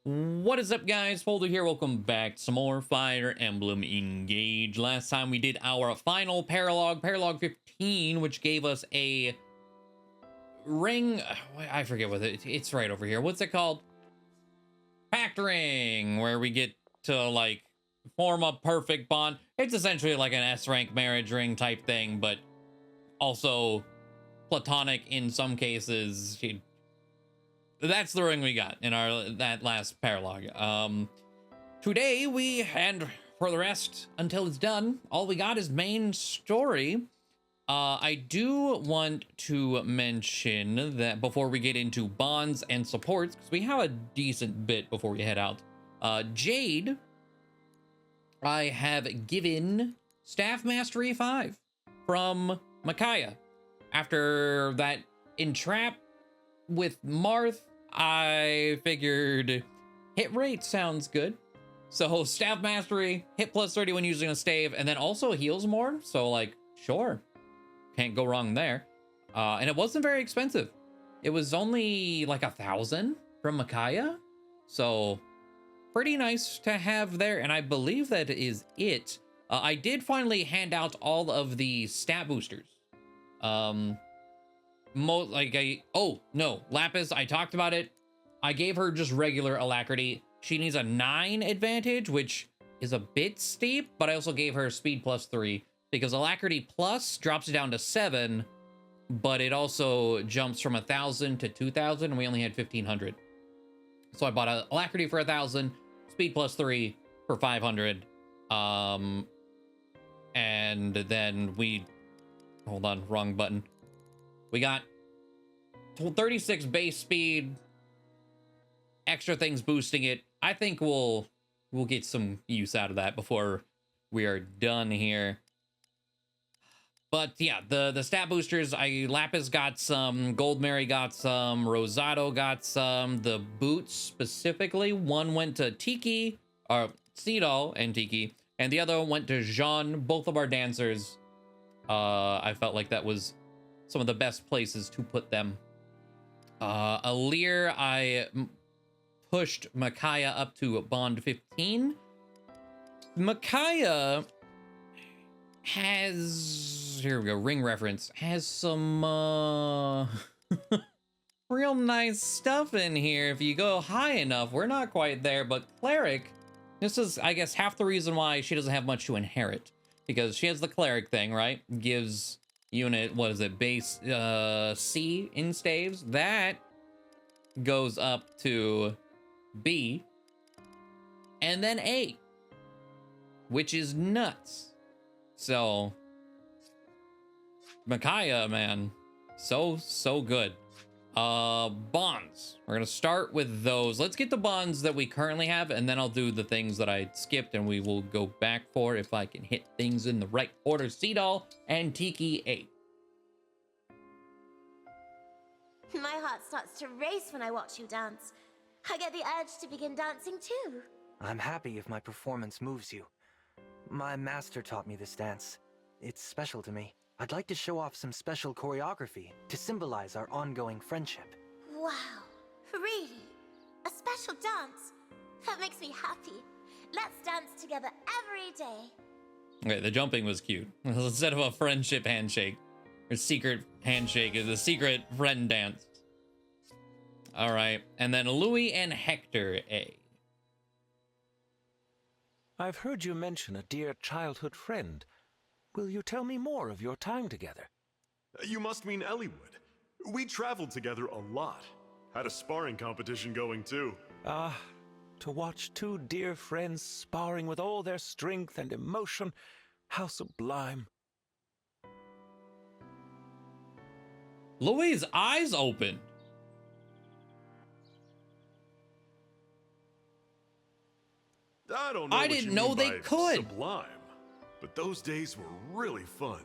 What is up, guys? Poledoo here. Welcome back to some more Fire Emblem Engage. Last time we did our final paralog 15, which gave us a ring. I forget what it's right over here. What's it called? Pact ring, where we get to like form a perfect bond. It's essentially like an S-rank marriage ring type thing, but also platonic in some cases. That's the ring we got in that last paralog. Today and for the rest until it's done, all we got is main story. I do want to mention that before we get into bonds and supports, because we have a decent bit before we head out. Jade, I have given Staff Mastery 5 from Micaiah. After that entrap with Marth, I figured hit rate sounds good. So Staff Mastery, hit plus 30 when using a stave, and then also heals more. So like, sure, can't go wrong there. And it wasn't very expensive. It was only like 1,000 from Micaiah. So pretty nice to have there. And I believe that is it. I did finally hand out all of the stat boosters. Oh no, Lapis, I talked about it. I gave her just regular alacrity. She needs a 9 advantage, which is a bit steep, but I also gave her speed plus 3 because alacrity plus drops it down to 7, but it also jumps from 1,000 to 2,000, and we only had 1,500. So I bought a alacrity for 1,000, speed plus 3 for 500. And then hold on, wrong button. We got 36 base speed, extra things boosting it. I think we'll get some use out of that before we are done here. But yeah, the stat boosters, Lapis got some, Gold Mary got some, Rosado got some. The boots specifically, one went to Tiki, or Cito and Tiki, and the other one went to Jean, both of our dancers. I felt like that was some of the best places to put them. Alir, I pushed Micaiah up to bond 15. Micaiah has, here we go, ring reference, has some real nice stuff in here. If you go high enough, we're not quite there, but Cleric, this is, I guess, half the reason why she doesn't have much to inherit. Because she has the Cleric thing, right? Gives unit, what is it, base C in staves. That goes up to B and then A, which is nuts. So Micaiah, man, so good. Bonds, we're gonna start with those. Let's get the bonds that we currently have, and then I'll do the things that I skipped, and we will go back for if I can hit things in the right order. Cedal and Tiki 8. My heart starts to race when I watch you dance. I get the urge to begin dancing too. I'm happy if my performance moves you. My master taught me this dance. It's special to me. I'd like to show off some special choreography to symbolize our ongoing friendship. Wow, really? A special dance? That makes me happy. Let's dance together every day. Okay, the jumping was cute. Instead of a friendship handshake, or secret handshake, is a secret friend dance. All right, and then Louis and Hector A. I've heard you mention a dear childhood friend. Will you tell me more of your time together? You must mean Elliewood. We traveled together a lot. Had a sparring competition going too. Ah, to watch two dear friends sparring with all their strength and emotion, how sublime. Louis' eyes opened. I don't know. I what didn't you know mean they by could. Sublime, but those days were really fun.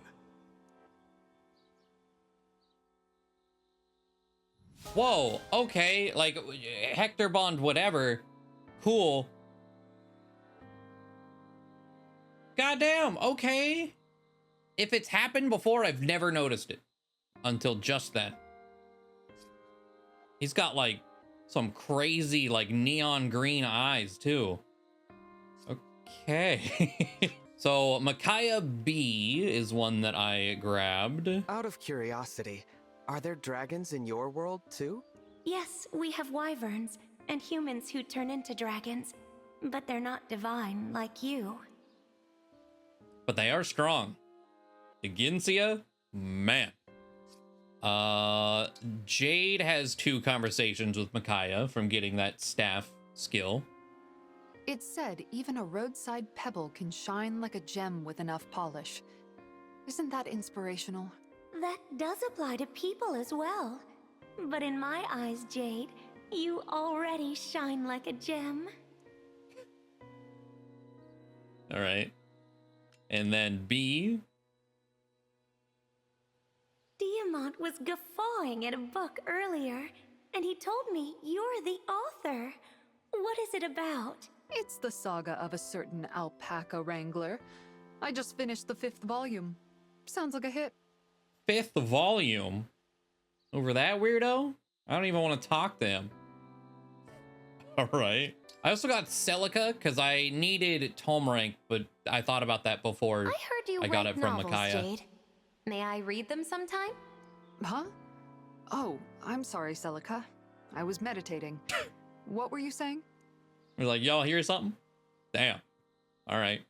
Whoa, okay, like Hector Bond, whatever. Cool. Goddamn, okay. If it's happened before, I've never noticed it until just then. He's got like some crazy, like, neon green eyes, too. Okay. So, Micaiah B is one that I grabbed. Out of curiosity, are there dragons in your world too? Yes, we have wyverns and humans who turn into dragons, but they're not divine like you. But they are strong. The Ginsia, man. Jade has 2 conversations with Micaiah from getting that staff skill. It's said even a roadside pebble can shine like a gem with enough polish. Isn't that inspirational? That does apply to people as well. But in my eyes, Jade, you already shine like a gem. All right. And then B. Diamant was guffawing at a book earlier, and he told me you're the author. What is it about? It's the saga of a certain alpaca wrangler. I just finished the 5th volume. Sounds like a hit. 5th volume? Over that weirdo? I don't even want to talk to him. All right. I also got Celica because I needed tome rank, but I thought about that before I heard you I got write it from novels, Micaiah. Jade. May I read them sometime? Huh? Oh, I'm sorry, Celica. I was meditating. What were you saying? We're like, y'all hear something? Damn. All right.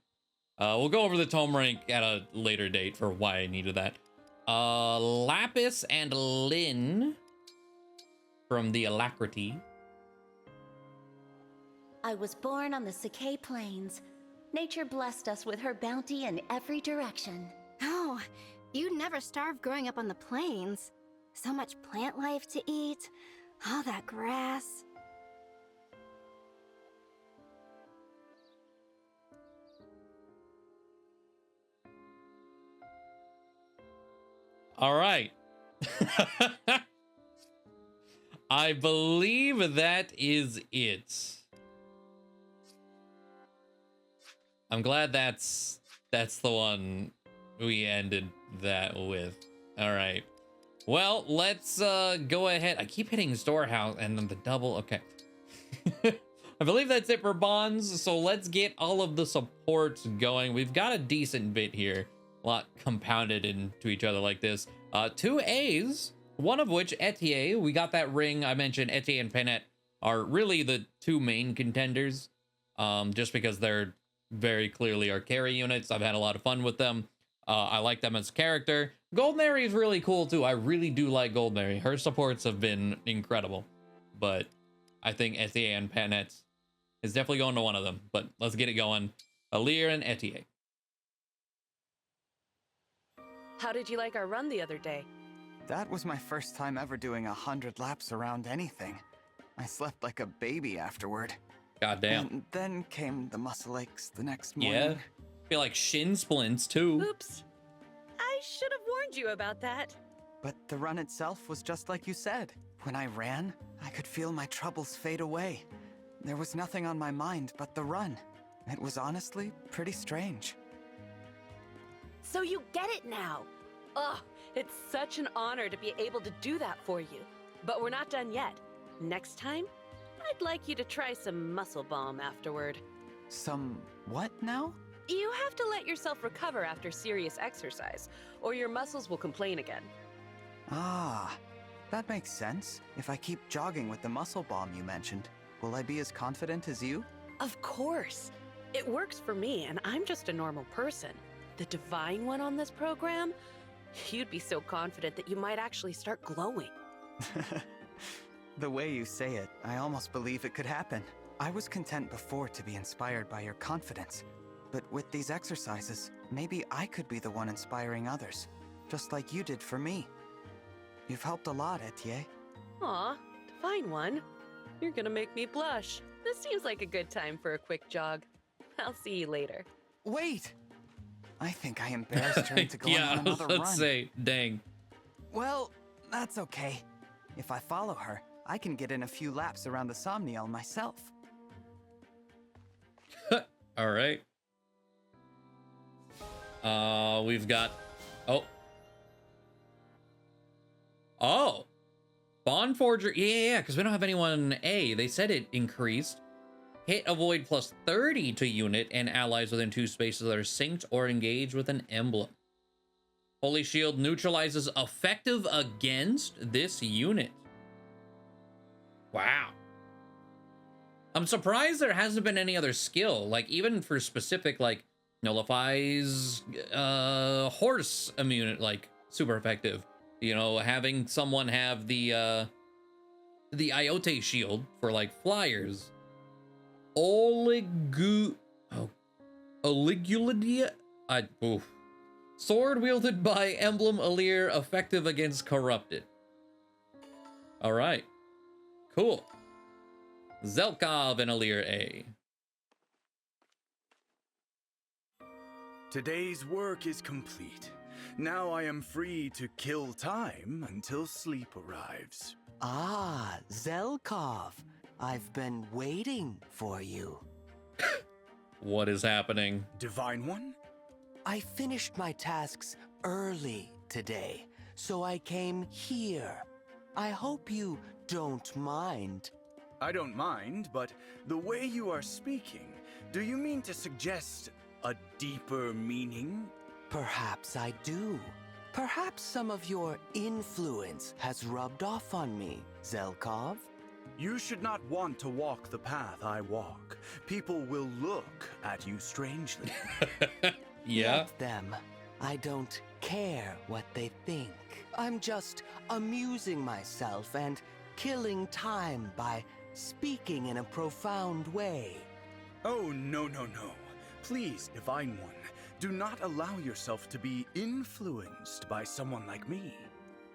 We'll go over the tome rank at a later date for why I needed that. Lapis and Lynn from the Alacrity. I was born on the Sakay Plains. Nature blessed us with her bounty in every direction. Oh, you never starved growing up on the plains. So much plant life to eat, all that grass. All right. I believe that is it. I'm glad that's the one we ended that with. All right. Well, let's go ahead. I keep hitting storehouse and then the double. Okay. I believe that's it for bonds. So let's get all of the supports going. We've got a decent bit here. A lot compounded into each other like this. 2 A's, one of which, Etier, we got that ring. I mentioned Etier and Panette are really the 2 main contenders, just because they're very clearly our carry units. I've had a lot of fun with them. I like them as a character. Goldenary is really cool too. I really do like Goldenary. Her supports have been incredible, but I think Etier and Panette is definitely going to one of them. But let's get it going. Alir and Etier. How did you like our run the other day? That was my first time ever doing 100 laps around anything. I slept like a baby afterward. Goddamn. And then came the muscle aches the next morning. Yeah. Feel like shin splints too. Oops. I should have warned you about that. But the run itself was just like you said. When I ran, I could feel my troubles fade away. There was nothing on my mind but the run. It was honestly pretty strange. So you get it now. Ugh, it's such an honor to be able to do that for you. But we're not done yet. Next time, I'd like you to try some muscle balm afterward. Some what now? You have to let yourself recover after serious exercise, or your muscles will complain again. Ah, that makes sense. If I keep jogging with the muscle balm you mentioned, will I be as confident as you? Of course. It works for me, and I'm just a normal person. The divine one on this program? You'd be so confident that you might actually start glowing. The way you say it, I almost believe it could happen. I was content before to be inspired by your confidence. But with these exercises, maybe I could be the one inspiring others, just like you did for me. You've helped a lot, Etier. Aw, divine one. You're gonna make me blush. This seems like a good time for a quick jog. I'll see you later. Wait! I think I embarrassed her into going Yeah, on another let's run. say, dang. Well, that's okay. If I follow her, I can get in a few laps around the Somniel myself. All right. We've got. Oh. Bond Forger, yeah, because we don't have anyone A. They said it increased. Hit avoid plus 30 to unit and allies within 2 spaces that are synced or engaged with an emblem. Holy Shield neutralizes effective against this unit. Wow. I'm surprised there hasn't been any other skill, like even for specific, like nullifies horse immune, like super effective. You know, having someone have the Iote shield for like flyers. Oliguladia? Sword wielded by Emblem Alir, effective against Corrupted. All right. Cool. Zelkov and Alir A. Today's work is complete. Now I am free to kill time until sleep arrives. Ah, Zelkov. I've been waiting for you. What is happening? Divine One? I finished my tasks early today, so I came here. I hope you don't mind. I don't mind, but the way you are speaking, do you mean to suggest a deeper meaning? Perhaps I do. Perhaps some of your influence has rubbed off on me, Zelkov. You should not want to walk the path I walk. People will look at you strangely. Yeah. Let them. I don't care what they think. I'm just amusing myself and killing time by speaking in a profound way. Oh, no. Please, Divine One, do not allow yourself to be influenced by someone like me.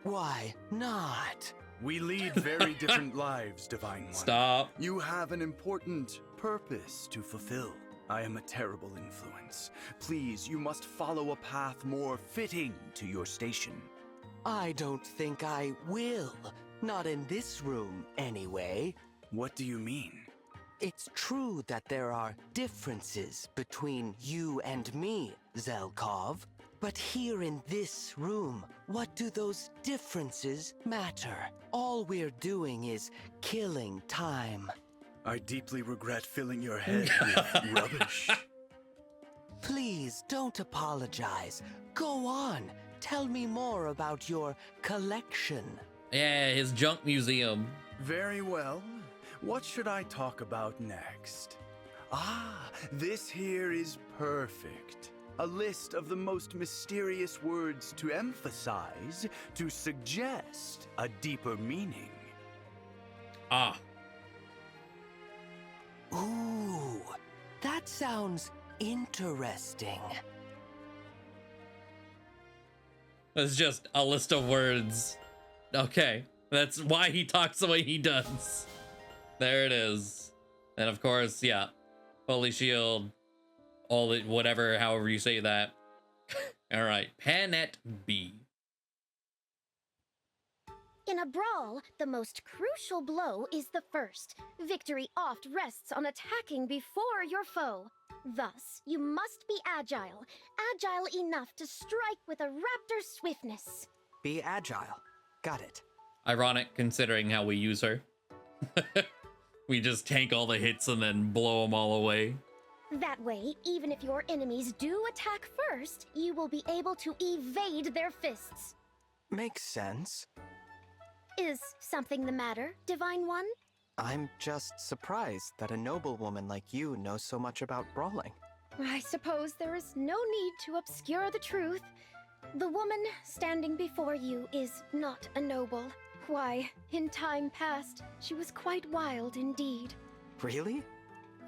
Why not? We lead very different lives, Divine One. Stop. You have an important purpose to fulfill. I am a terrible influence. Please, you must follow a path more fitting to your station. I don't think I will. Not in this room, anyway. What do you mean? It's true that there are differences between you and me, Zelkov. But here in this room, what do those differences matter? All we're doing is killing time. I deeply regret filling your head with rubbish. Please don't apologize. Go on. Tell me more about your collection. Yeah, his junk museum. Very well. What should I talk about next? Ah, this here is perfect. A list of the most mysterious words to emphasize, to suggest a deeper meaning. Ah. Ooh, that sounds interesting. It's just a list of words. Okay, that's why he talks the way he does. There it is. And of course, yeah, Holy Shield, all it, whatever, however you say that. All right, Panet B. In a brawl, the most crucial blow is the first. Victory oft rests on attacking before your foe. Thus, you must be agile. Agile enough to strike with a raptor swiftness. Be agile. Got it. Ironic considering how we use her. We just tank all the hits and then blow them all away. That way, even if your enemies do attack first, you will be able to evade their fists. Makes sense. Is something the matter, Divine One? I'm just surprised that a noblewoman like you knows so much about brawling. I suppose there is no need to obscure the truth. The woman standing before you is not a noble. Why, in time past, she was quite wild indeed. Really?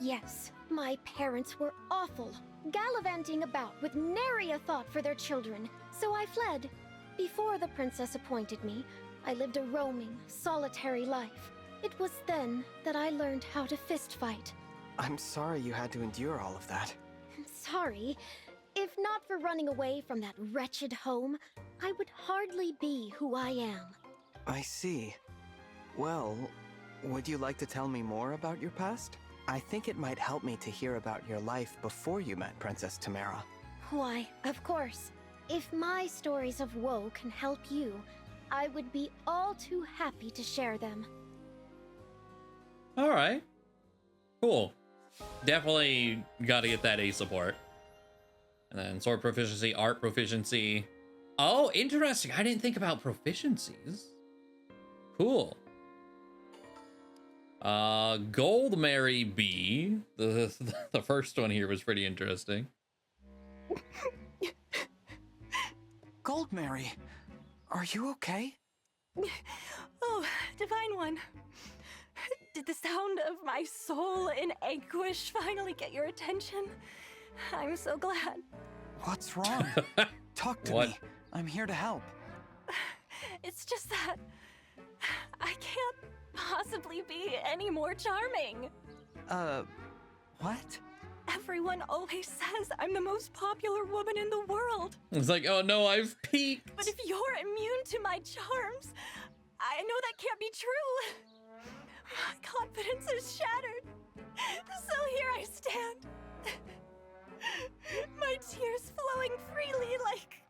Yes, my parents were awful, gallivanting about with nary a thought for their children, so I fled. Before the princess appointed me, I lived a roaming, solitary life. It was then that I learned how to fist fight. I'm sorry you had to endure all of that. Sorry. If not for running away from that wretched home, I would hardly be who I am. I see. Well, would you like to tell me more about your past? I think it might help me to hear about your life before you met Princess Tamara. Why, of course. If my stories of woe can help you, I would be all too happy to share them. All right. Cool. Definitely got to get that A support. And then sword proficiency, art proficiency. Oh, interesting. I didn't think about proficiencies. Cool. Gold Mary B. The first one here was pretty interesting. Gold Mary, are you okay? Oh, Divine One. Did the sound of my soul in anguish finally get your attention? I'm so glad. What's wrong? Talk to me. I'm here to help. It's just that I can't possibly be any more charming. What? Everyone always says I'm the most popular woman in the world. It's like, oh no, I've peaked. But if you're immune to my charms, I know that can't be true. My confidence is shattered. So here I stand. My tears flowing freely like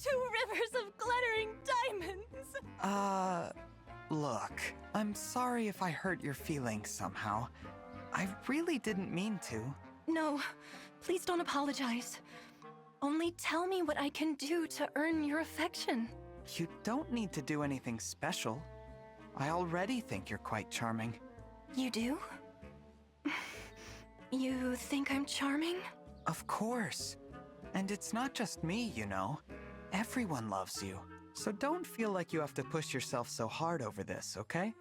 2 rivers of glittering diamonds. Look, I'm sorry if I hurt your feelings somehow. I really didn't mean to. No, please don't apologize. Only tell me what I can do to earn your affection. You don't need to do anything special. I already think you're quite charming. You do? You think I'm charming? Of course. And it's not just me, you know. Everyone loves you. So don't feel like you have to push yourself so hard over this, okay?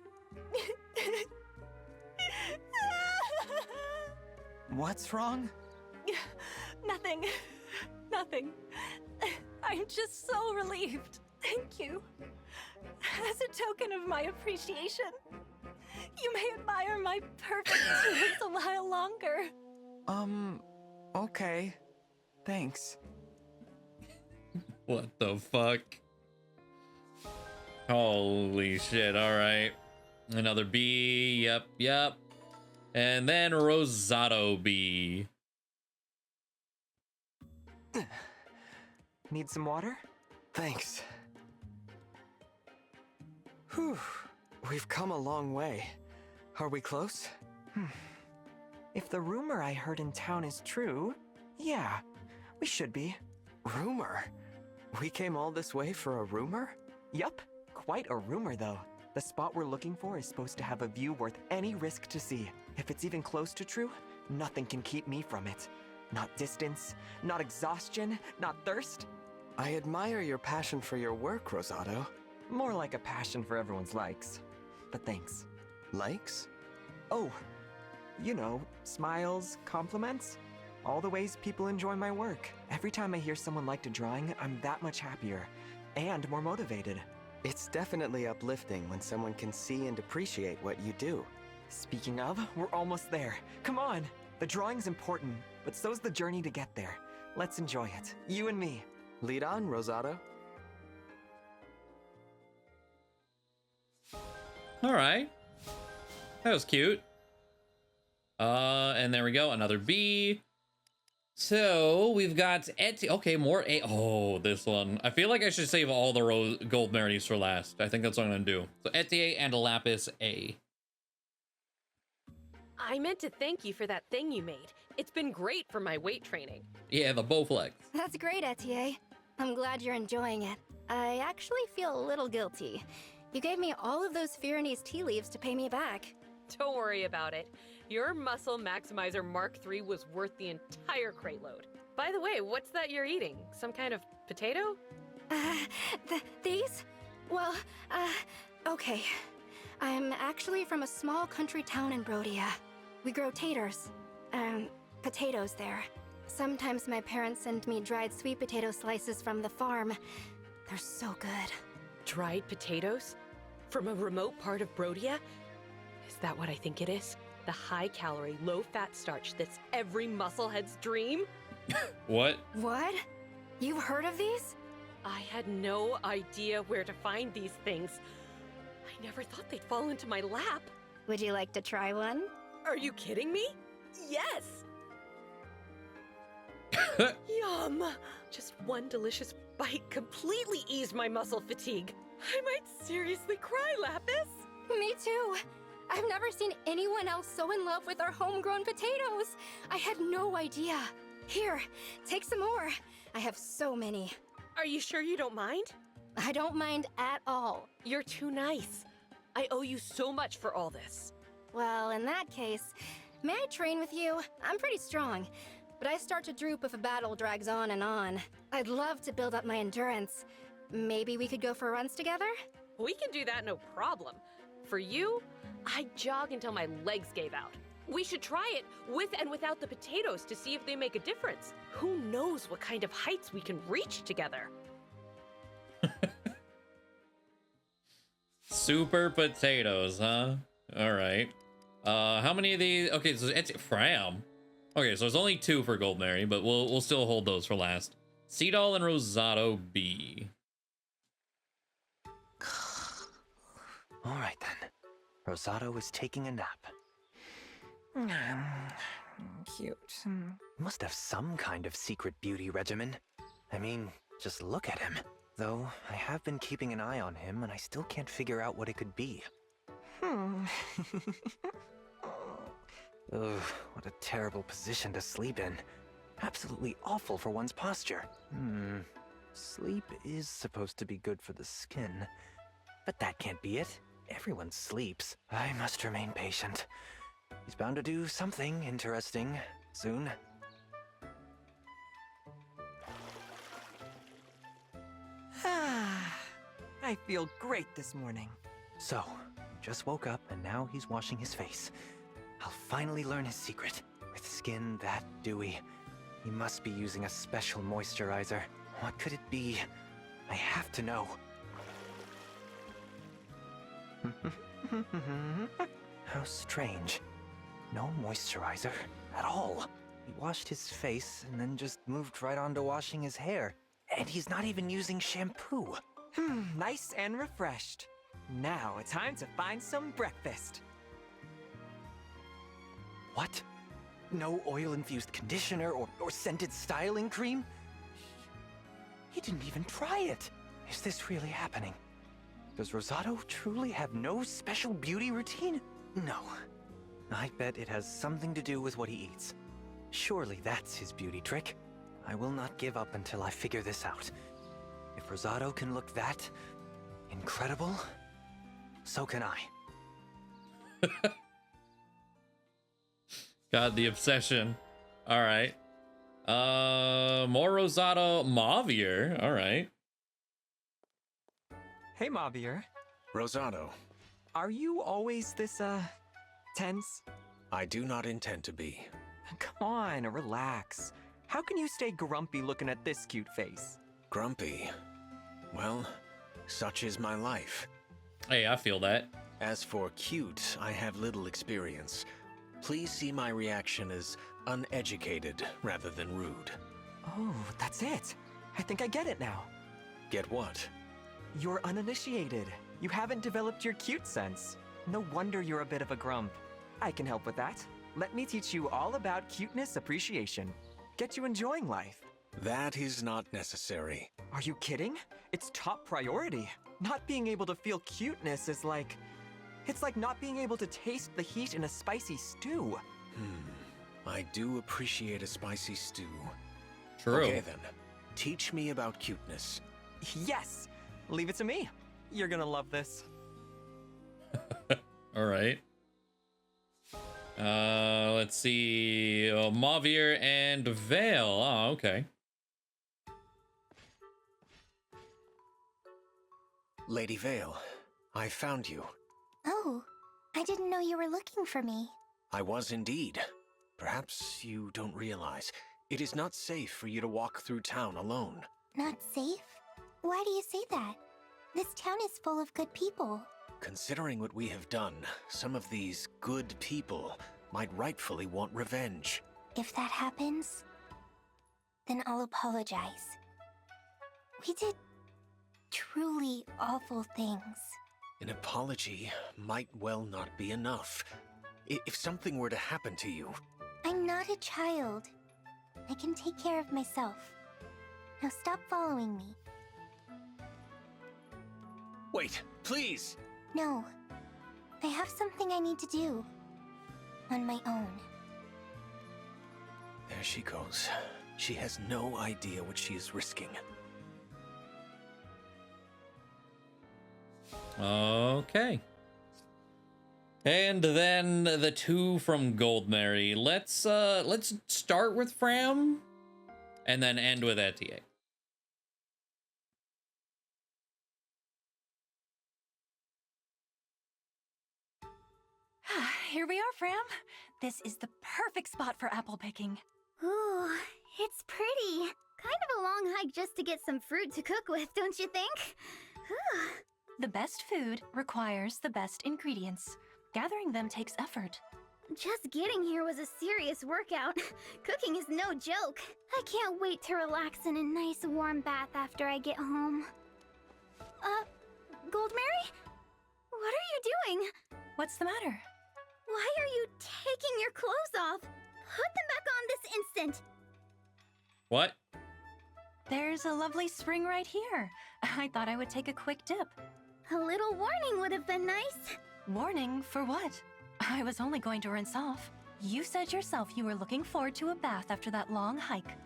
What's wrong? Nothing. Nothing. I'm just so relieved. Thank you. As a token of my appreciation, you may admire my perfect tears a while longer. Okay. Thanks. What the fuck? Holy shit, alright. Another B, yep. And then Rosado B. Need some water? Thanks. Whew. We've come a long way. Are we close? If the rumor I heard in town is true, yeah, we should be. Rumor? We came all this way for a rumor? Yup, quite a rumor though. The spot we're looking for is supposed to have a view worth any risk to see. If it's even close to true, nothing can keep me from it. Not distance, not exhaustion, not thirst. I admire your passion for your work, Rosado. More like a passion for everyone's likes. But thanks. Likes? Oh, you know, smiles, compliments. All the ways people enjoy my work. Every time I hear someone liked a drawing, I'm that much happier. And more motivated. It's definitely uplifting when someone can see and appreciate what you do. Speaking of, we're almost there. Come on! The drawing's important, but so's the journey to get there. Let's enjoy it. You and me. Lead on, Rosado. Alright. That was cute. And there we go, another B. So we've got okay, more A. Oh, this one. I feel like I should save all the gold Marys for last. I think that's what I'm gonna do. So Etier and Lapis A. I meant to thank you for that thing you made. It's been great for my weight training. Yeah, the bow flex. That's great, Etier. I'm glad you're enjoying it. I actually feel a little guilty. You gave me all of those Firenese tea leaves to pay me back. Don't worry about it. Your Muscle Maximizer Mark III was worth the entire crate load. By the way, what's that you're eating? Some kind of potato? These? Well, okay. I'm actually from a small country town in Brodia. We grow taters. Potatoes there. Sometimes my parents send me dried sweet potato slices from the farm. They're so good. Dried potatoes? From a remote part of Brodia? Is that what I think it is? The high-calorie, low-fat starch that's every musclehead's dream? What? What? You've heard of these? I had no idea where to find these things. I never thought they'd fall into my lap. Would you like to try one? Are you kidding me? Yes! Yum! Just one delicious bite completely eased my muscle fatigue. I might seriously cry, Lapis. Me too. I've never seen anyone else so in love with our homegrown potatoes. I had no idea. Here, take some more. I have so many. Are you sure you don't mind? I don't mind at all. You're too nice. I owe you so much for all this. Well, in that case, may I train with you? I'm pretty strong, but I start to droop if a battle drags on and on. I'd love to build up my endurance. Maybe we could go for runs together? We can do that no problem. For you, I'd jog until my legs gave out. We should try it with and without the potatoes to see if they make a difference. Who knows what kind of heights we can reach together? Super potatoes, huh? All right. How many of these? Okay, so it's Fram. Okay, so there's only 2 for Gold Mary, but we'll still hold those for last. Seadoll and Rosado B. All right then. Rosado is taking a nap. Cute. Must have some kind of secret beauty regimen. I mean, just look at him. Though, I have been keeping an eye on him, and I still can't figure out what it could be. Ugh, what a terrible position to sleep in. Absolutely awful for one's posture. Sleep is supposed to be good for the skin. But that can't be it. Everyone sleeps. I must remain patient. He's bound to do something interesting soon. I feel great this morning. So, he just woke up and now he's washing his face. I'll finally learn his secret. With skin that dewy, he must be using a special moisturizer. What could it be? I have to know. How strange. No moisturizer at all. He washed his face and then just moved right on to washing his hair. And he's not even using shampoo. Nice and refreshed. Now it's time to find some breakfast. What? No oil-infused conditioner or scented styling cream? He didn't even try it. Is this really happening? Does Rosado truly have no special beauty routine? No. I bet it has something to do with what he eats. Surely that's his beauty trick. I will not give up until I figure this out. If Rosado can look that incredible, so can I. God, the obsession. All right. More Rosado Mavier. All right. Hey, Mavier. Rosado. Are you always this, tense? I do not intend to be. Come on, relax. How can you stay grumpy looking at this cute face? Grumpy? Well, such is my life. Hey, I feel that. As for cute, I have little experience. Please see my reaction as uneducated rather than rude. Oh, that's it. I think I get it now. Get what? You're uninitiated. You haven't developed your cute sense. No wonder you're a bit of a grump. I can help with that. Let me teach you all about cuteness appreciation. Get you enjoying life. That is not necessary. Are you kidding? It's top priority. Not being able to feel cuteness is like... It's like not being able to taste the heat in a spicy stew. I do appreciate a spicy stew. True. Okay then. Teach me about cuteness. Yes! Leave it to me. You're gonna love this. All right. Let's see. Mavier and Vale. Oh, okay. Lady Vale, I found you. Oh, I didn't know you were looking for me. I was indeed. Perhaps you don't realize, it is not safe for you to walk through town alone. Not safe? Why do you say that? This town is full of good people. Considering what we have done, some of these good people might rightfully want revenge. If that happens, then I'll apologize. We did truly awful things. An apology might well not be enough. If something were to happen to you... I'm not a child. I can take care of myself. Now stop following me. Wait, please! No. I have something I need to do. On my own. There she goes. She has no idea what she is risking. Okay. And then the two from Goldberry. Let's start with Fram and then end with Etier. Here we are, Fram. This is the perfect spot for apple picking. Ooh, it's pretty. Kind of a long hike just to get some fruit to cook with, don't you think? The best food requires the best ingredients. Gathering them takes effort. Just getting here was a serious workout. Cooking is no joke. I can't wait to relax in a nice warm bath after I get home. Goldberry? What are you doing? What's the matter? Why are you taking your clothes off? Put them back on this instant. What? There's a lovely spring right here. I thought I would take a quick dip. A little warning would have been nice. Warning for what? I was only going to rinse off. You said yourself you were looking forward to a bath after that long hike.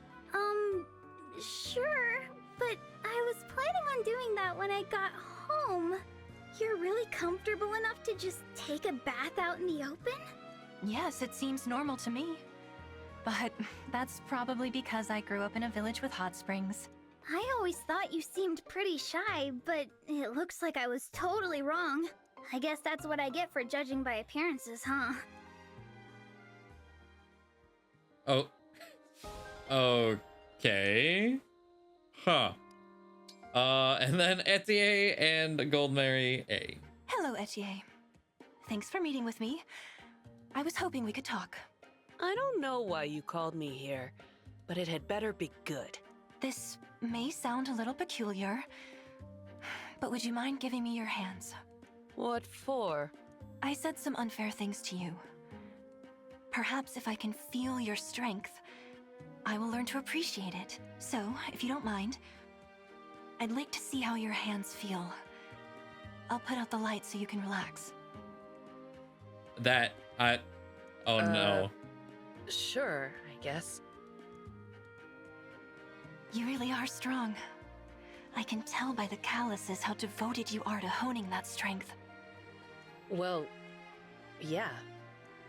Sure, but I was planning on doing that when I got home. You're really comfortable enough to just take a bath out in the open? Yes, it seems normal to me. But that's probably because I grew up in a village with hot springs. I always thought you seemed pretty shy, but it looks like I was totally wrong. I guess that's what I get for judging by appearances, huh? Oh. Okay. Huh. And then Etier and Goldberry A. Hello, Etier. Thanks for meeting with me. I was hoping we could talk. I don't know why you called me here, but it had better be good. This may sound a little peculiar, but would you mind giving me your hands? What for? I said some unfair things to you. Perhaps if I can feel your strength, I will learn to appreciate it. So, if you don't mind, I'd like to see how your hands feel. I'll put out the light so you can relax. Oh no. Sure, I guess. You really are strong. I can tell by the calluses how devoted you are to honing that strength. Well, yeah.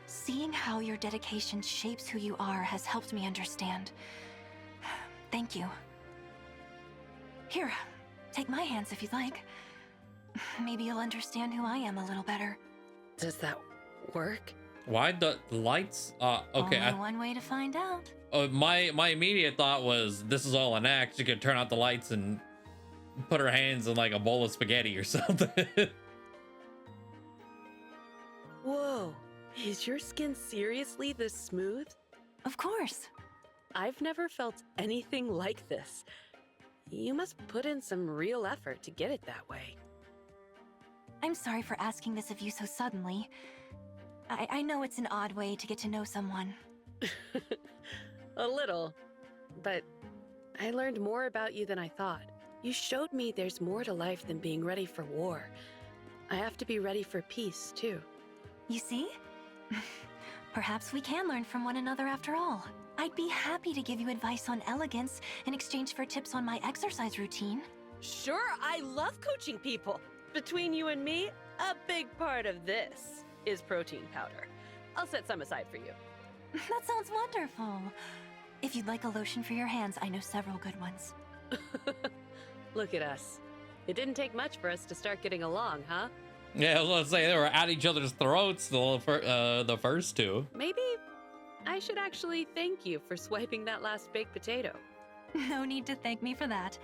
Seeing how your dedication shapes who you are has helped me understand. Thank you. Here, take my hands if you'd like. Maybe you'll understand who I am a little better. Does that work? Why the lights? Okay. Only one way to find out. My immediate thought was this is all an act. You could turn out the lights and put her hands in like a bowl of spaghetti or something. Whoa, is your skin seriously this smooth? Of course. I've never felt anything like this. You must put in some real effort to get it that way. I'm sorry for asking this of you so suddenly. I know it's an odd way to get to know someone. A little, but I learned more about you than I thought. You showed me there's more to life than being ready for war. I have to be ready for peace, too. You see? Perhaps we can learn from one another after all. I'd be happy to give you advice on elegance in exchange for tips on my exercise routine. Sure, I love coaching people. Between you and me, a big part of this is protein powder. I'll set some aside for you. That sounds wonderful. If you'd like a lotion for your hands, I know several good ones. Look at us. It didn't take much for us to start getting along, huh? Yeah, I was gonna say they were at each other's throats the first two. Maybe I should actually thank you for swiping that last baked potato. No need to thank me for that.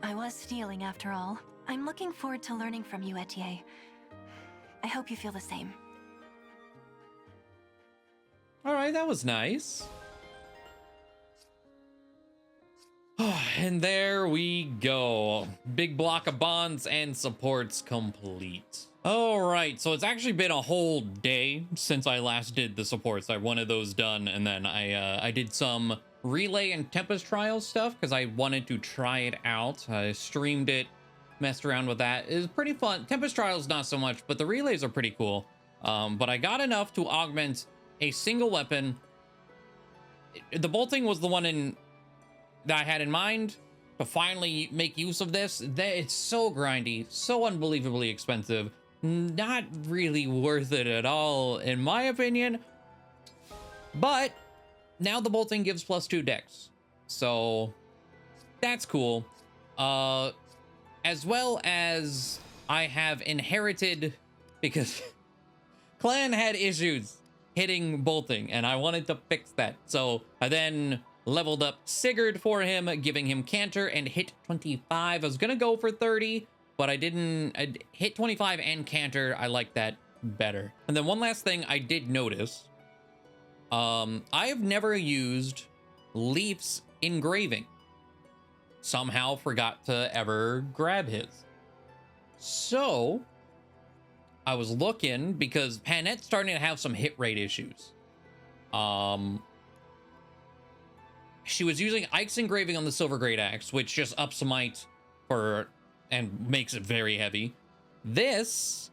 I was stealing after all. I'm looking forward to learning from you, Etier. I hope you feel the same. All right, that was nice. And there we go. Big block of bonds and supports complete. All right, so it's actually been a whole day since I last did the supports. I wanted those done, and then I did some relay and Tempest trials stuff because I wanted to try it out. I streamed it messed around with that. It was pretty fun. Tempest Trials not so much, but the relays are pretty cool. But I got enough to augment a single weapon. The bolting was the one that I had in mind to finally make use of this. It's so grindy, so unbelievably expensive, not really worth it at all, in my opinion. But now the bolting gives +2 dex, so that's cool. As well as I have inherited, because Clan had issues hitting bolting, and I wanted to fix that. So I then leveled up Sigurd for him, giving him Canter and hit 25. I was gonna go for 30, but I didn't. I hit 25 and Canter. I like that better. And then one last thing I did notice. I have never used Leaf's engraving. Somehow forgot to ever grab his. So I was looking because Panette's starting to have some hit rate issues. She was using Ike's engraving on the Silver Great Axe, which just ups might for and makes it very heavy. This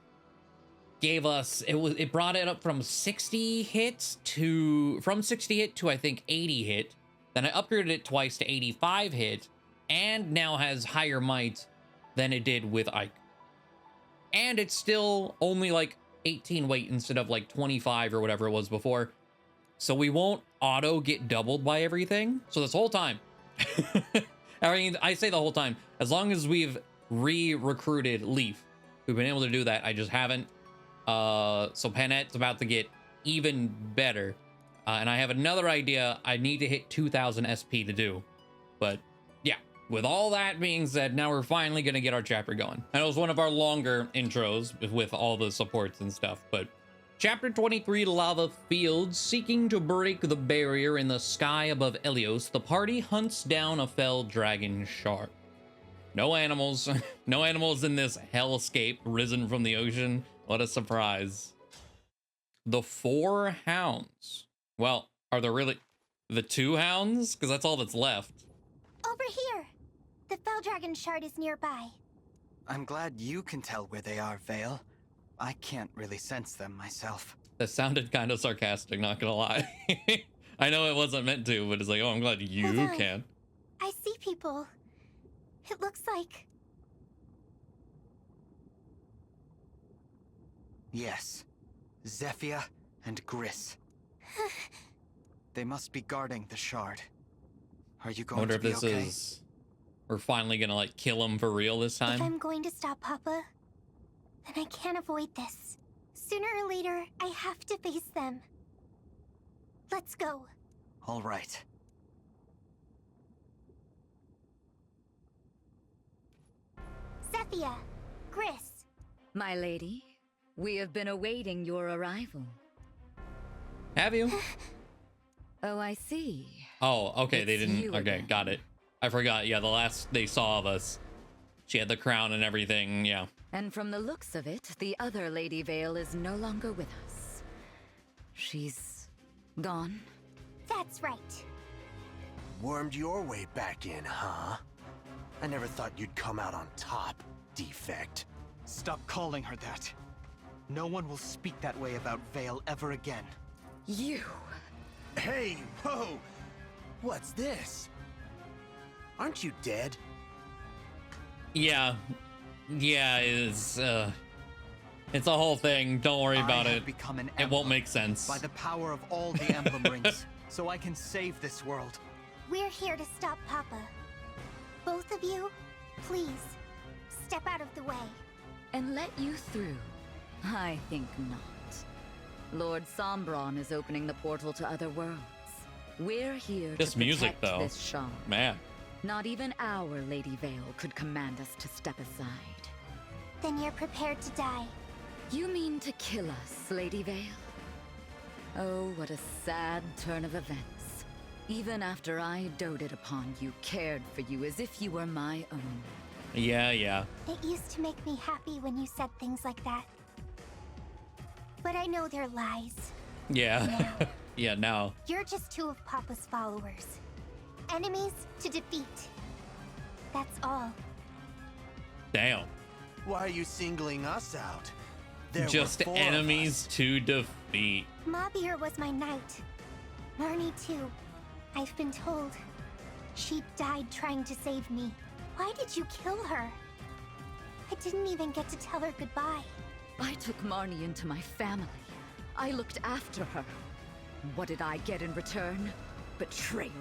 gave us it brought it up from 60 hit to I think 80 hit. Then I upgraded it twice to 85 hit, and now has higher might than it did with Ike. And it's still only like 18 weight instead of like 25 or whatever it was before. So we won't auto get doubled by everything. So this whole time, I mean, I say the whole time, as long as we've re-recruited Leaf, we've been able to do that. I just haven't. So Panette's about to get even better. And I have another idea I need to hit 2000 SP to do. But yeah, with all that being said, now we're finally going to get our chapter going. And it was one of our longer intros with all the supports and stuff. But Chapter 23, Lava Fields. Seeking to break the barrier in the sky above Elios, the party hunts down a fell dragon shark. No animals. No animals in this hellscape risen from the ocean. What a surprise. The 4 hounds. Well, are there really the 2 hounds? Because that's all that's left. Over here! The fell dragon shard is nearby. I'm glad you can tell where they are, Vale. I can't really sense them myself. That sounded kind of sarcastic, not gonna lie. I know it wasn't meant to, but it's like, oh, I'm glad you can. I see people. It looks like... Yes. Zephyr and Gris. They must be guarding the shard. Are you going to be okay? I wonder if this is... We're finally gonna, like, kill him for real this time? If I'm going to stop Papa, then I can't avoid this. Sooner or later, I have to face them. Let's go. All right. Zephyr, Gris. My lady, we have been awaiting your arrival. Have you? Oh, I see. Oh, okay, they didn't. Okay, again. got it. I forgot. Yeah, the last they saw of us, she had the crown and everything. Yeah. And from the looks of it, the other Lady Vale is no longer with us. She's gone. That's right. Wormed your way back in, huh? I never thought you'd come out on top, defect. Stop calling her that. No one will speak that way about Vale ever again. You! Hey, whoa! What's this? Aren't you dead? Yeah. Yeah, it's a whole thing. Don't worry about it. It won't make sense. By the power of all the emblem rings, so I can save this world. We're here to stop Papa. Both of you, please, step out of the way. And let you through? I think not. Lord Sombron is opening the portal to other worlds. We're here this to music, protect though. This shard. Man. Not even our Lady Vale could command us to step aside. Then you're prepared to die. You mean to kill us, Lady Vale? Oh, what a sad turn of events. Even after I doted upon you, cared for you as if you were my own. Yeah, yeah. It used to make me happy when you said things like that. But I know they're lies. Yeah. Yeah, now. You're just 2 of Papa's followers. Enemies to defeat. That's all. Damn. Why are you singling us out? There Just were 4 of enemies to defeat. Mabier was my knight. Marnie too. I've been told. She died trying to save me. Why did you kill her? I didn't even get to tell her goodbye. I took Marnie into my family. I looked after her. What did I get in return? Betrayal.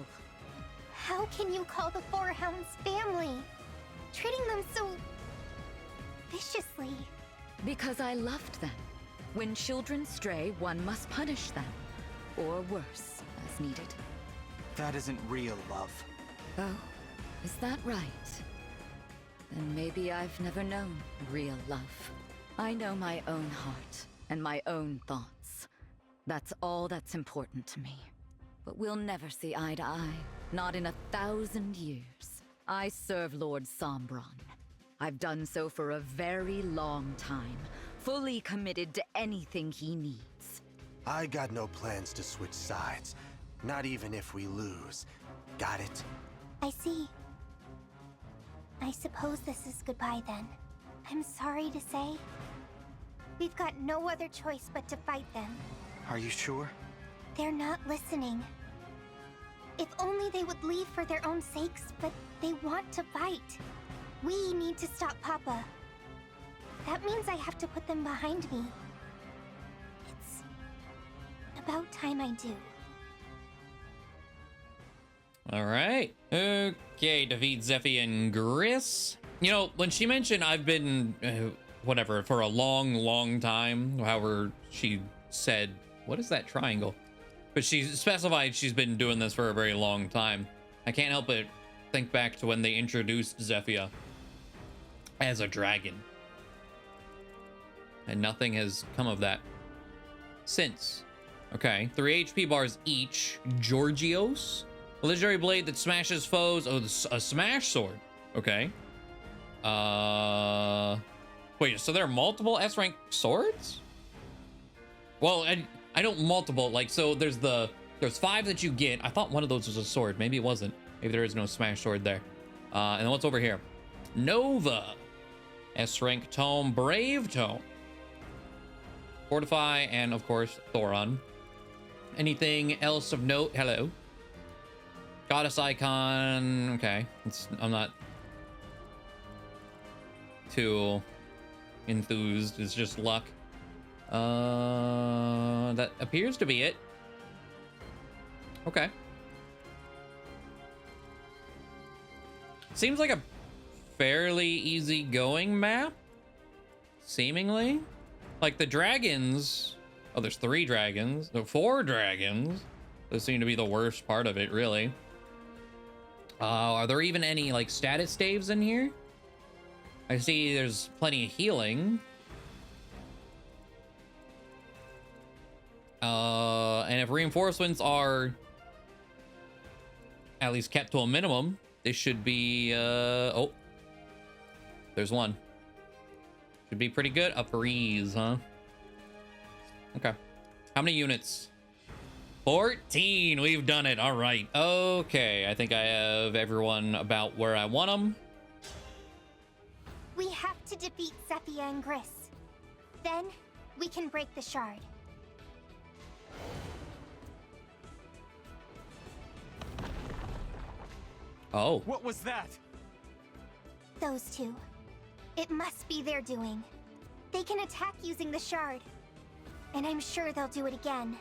How can you call the 4 Hounds family? Treating them so... viciously. Because I loved them. When children stray, one must punish them. Or worse, as needed. That isn't real love. Oh, is that right? Then maybe I've never known real love. I know my own heart and my own thoughts. That's all that's important to me. But we'll never see eye to eye. Not in 1,000 years. I serve Lord Sombron. I've done so for a very long time, fully committed to anything he needs. I got no plans to switch sides, not even if we lose. Got it? I see. I suppose this is goodbye then. I'm sorry to say. We've got no other choice but to fight them. Are you sure? They're not listening. If only they would leave for their own sakes, but they want to fight. We need to stop Papa. That means I have to put them behind me. It's about time I do. All right. Okay, defeat Zephy and Gris. You know, when she mentioned I've been, whatever, for a long time, however she said, what is that triangle? But she specified she's been doing this for a very long time. I can't help but think back to when they introduced Zephia as a dragon. And nothing has come of that since. Okay, 3 HP bars each. Georgios. A legendary blade that smashes foes. Oh, a smash sword. Okay. Wait, so there are multiple S-rank swords? Well, I don't multiple, like, so there's 5 that you get. I thought one of those was a sword. Maybe it wasn't. Maybe there is no smash sword there. And then what's over here? Nova. S-rank tome, Brave tome. Fortify, and of course, Thoron. Anything else of note? Hello. Goddess icon. Okay. I'm not too enthused. It's just luck. That appears to be it. Okay. Seems like a fairly easygoing map, seemingly. Like the dragons. Oh, there's 3 dragons. No, 4 dragons. Those seem to be the worst part of it, really. Are there even any like status staves in here? I see there's plenty of healing. And if reinforcements are at least kept to a minimum, they should be, oh, there's one. Should be pretty good. A breeze, huh? Okay. How many units? 14. We've done it. All right. Okay. I think I have everyone about where I want them. We have to defeat Zephia and Gris. Then, we can break the shard. Oh. What was that? Those 2. It must be their doing. They can attack using the shard. And I'm sure they'll do it again.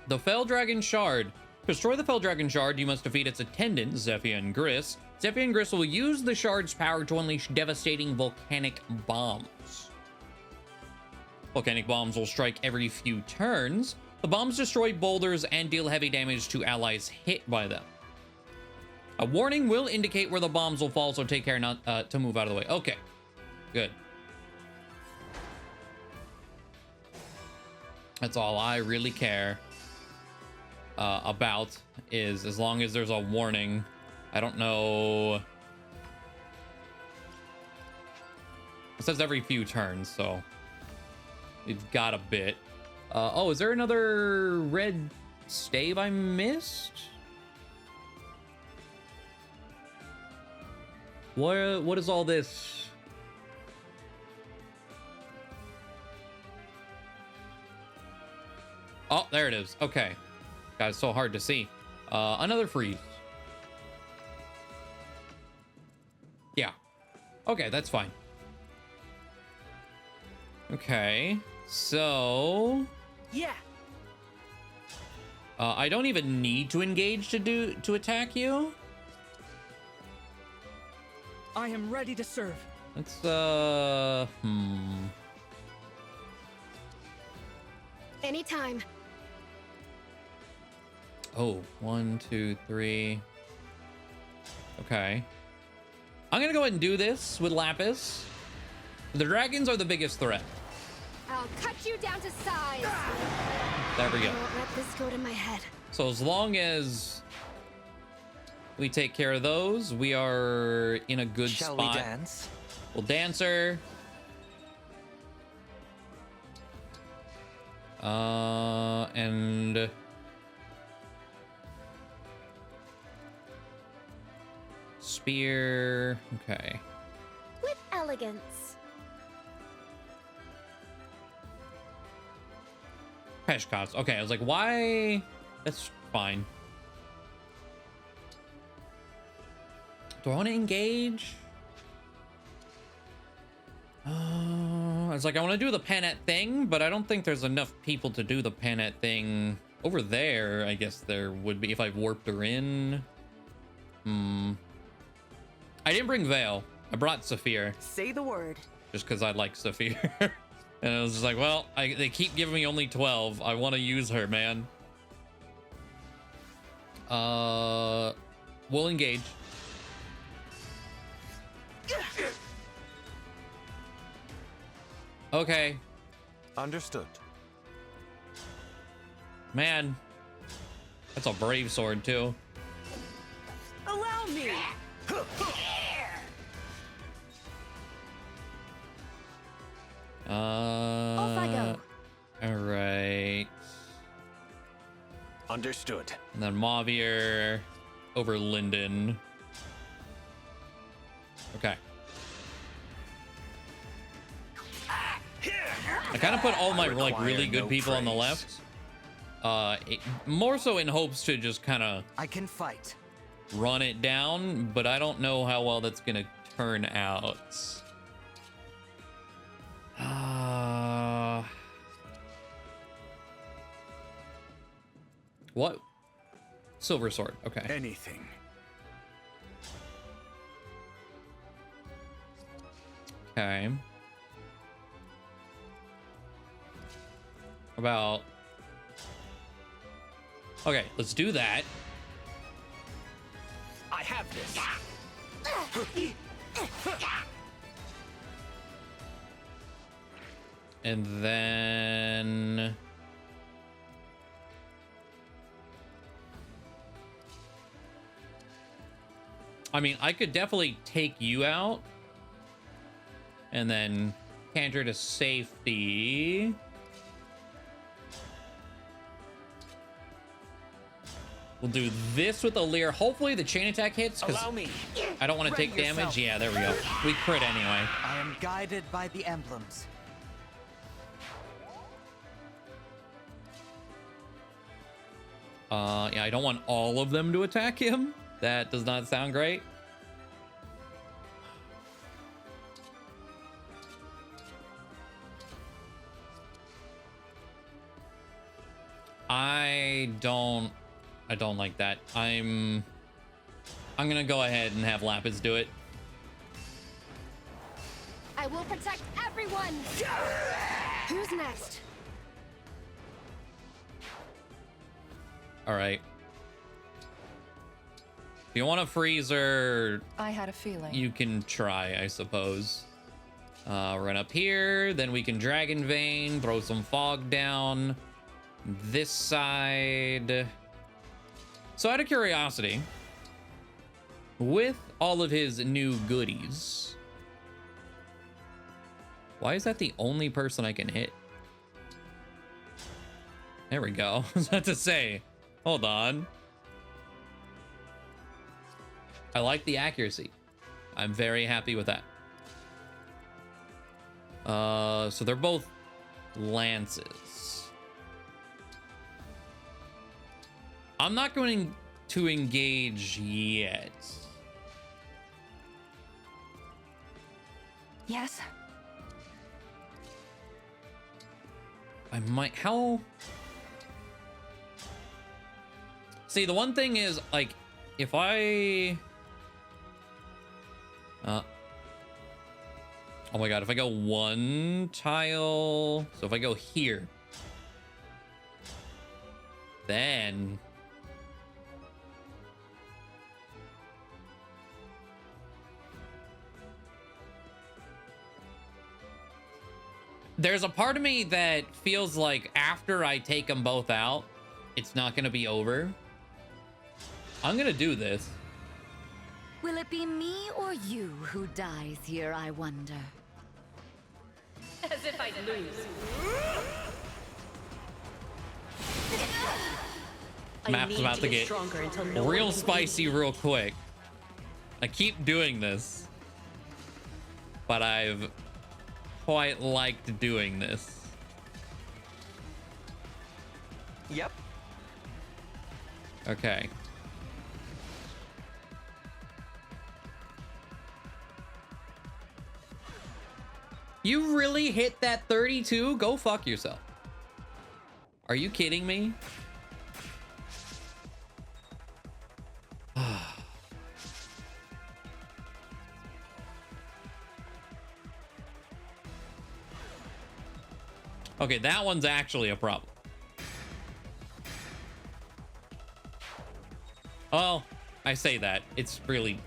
The Fell Dragon Shard. To destroy the Fell Dragon Shard, you must defeat its attendant, Zephia and Gris. Zephia and Gris will use the shard's power to unleash devastating volcanic bombs. Volcanic bombs will strike every few turns. The bombs destroy boulders and deal heavy damage to allies hit by them. A warning will indicate where the bombs will fall, so take care not to move out of the way. Okay, good. That's all I really care about, is as long as there's a warning. I don't know. It says every few turns, so we've got a bit. Oh, is there another red stave I missed? What is all this? Oh, there it is. Okay. God, it's so hard to see. Another freeze. Yeah. Okay, that's fine. Okay. So... Yeah. I don't even need to engage to attack you. I am ready to serve. Let's Anytime. Oh, 1, 2, 3. Okay. I'm gonna go ahead and do this with Lapis. The dragons are the biggest threat. I'll cut you down to size. There we go. I won't let this go to my head. So as long as we take care of those, we are in a good Shall spot. we dance? We'll dancer. And spear. Okay. With elegance. Peshkots. Okay, I was like, why? That's fine. Do I want to engage? I was like, I want to do the Panet thing, but I don't think there's enough people to do the Panet thing. Over there, I guess there would be if I warped her in. I didn't bring Veil. I brought Saphir. Say the word. Just because I like Saphir. And I was just like, well, they keep giving me only 12. I want to use her, man. We'll engage. Okay. Understood. Man. That's a brave sword, too. Allow me. Off I go. All right. Understood. And then Mavier over Linden. Okay. I kind of put all my like really good people on the left. More so in hopes to just kind of I can fight. Run it down, but I don't know how well that's gonna turn out. What? Silver sword. Okay. Anything. Okay. About. Okay, let's do that. I have this. And then. I mean, I could definitely take you out. And then canter to safety. We'll do this with a Leer. Hopefully the chain attack hits, because I don't want to take damage. Yeah, there we go. We crit anyway. I am guided by the emblems. Yeah, I don't want all of them to attack him. That does not sound great. I don't like that. I'm gonna go ahead and have Lapis do it. I will protect everyone. Who's next? All right. If you want a freezer, I had a feeling. you can try, I suppose. Run up here, then we can Dragon Vein, throw some fog down. This side. So out of curiosity, with all of his new goodies, why is that the only person I can hit? There we go. I was about to say, hold on. I like the accuracy. I'm very happy with that. So they're both lances. I'm not going to engage yet. Yes? I might... How... See, the one thing is, like, if I... oh my god, if I go one tile... So if I go here... Then... There's a part of me that feels like after I take them both out, it's not gonna be over. I'm gonna do this. Will it be me or you who dies here, I wonder? As if I'd lose. Map's about to get stronger until no real one can spicy real quick. I keep doing this, but I've quite liked doing this. Yep. Okay. You really hit that 32? Go fuck yourself. Are you kidding me? Okay, that one's actually a problem. Oh, I say that. It's really...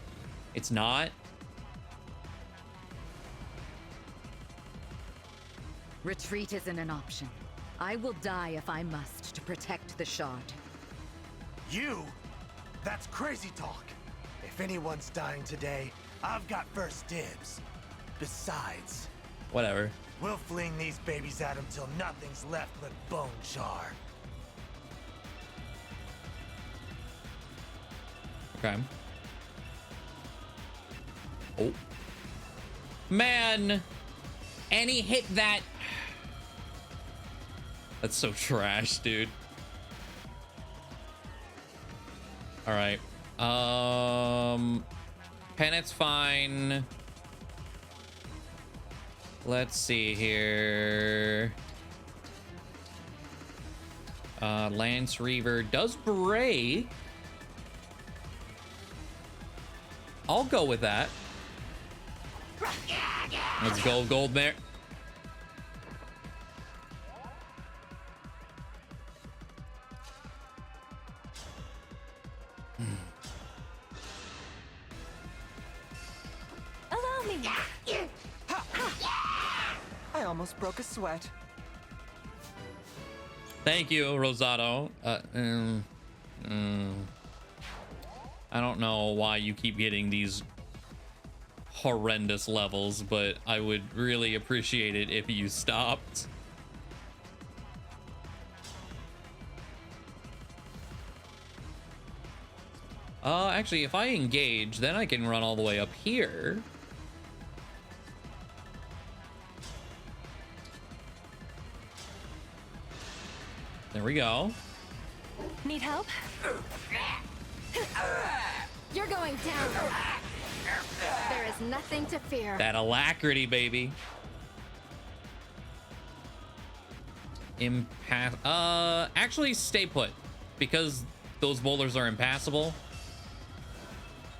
It's not. Retreat isn't an option. I will die if I must to protect the shard. You? That's crazy talk. If anyone's dying today, I've got first dibs. Besides... Whatever. We'll fling these babies at him till nothing's left but bone char. Okay. Oh. Man! And he hit that... That's so trash, dude. Alright. Pennett's fine. Let's see here. Lance Reaver does break. I'll go with that. Let's go, Gold Mare. Allow me. I almost broke a sweat. Thank you, Rosato. I don't know why you keep getting these horrendous levels, but I would really appreciate it if you stopped. Actually, if I engage, then I can run all the way up here. There we go. Need help? You're going down. There is nothing to fear. That alacrity, baby. Actually, stay put. Because those boulders are impassable.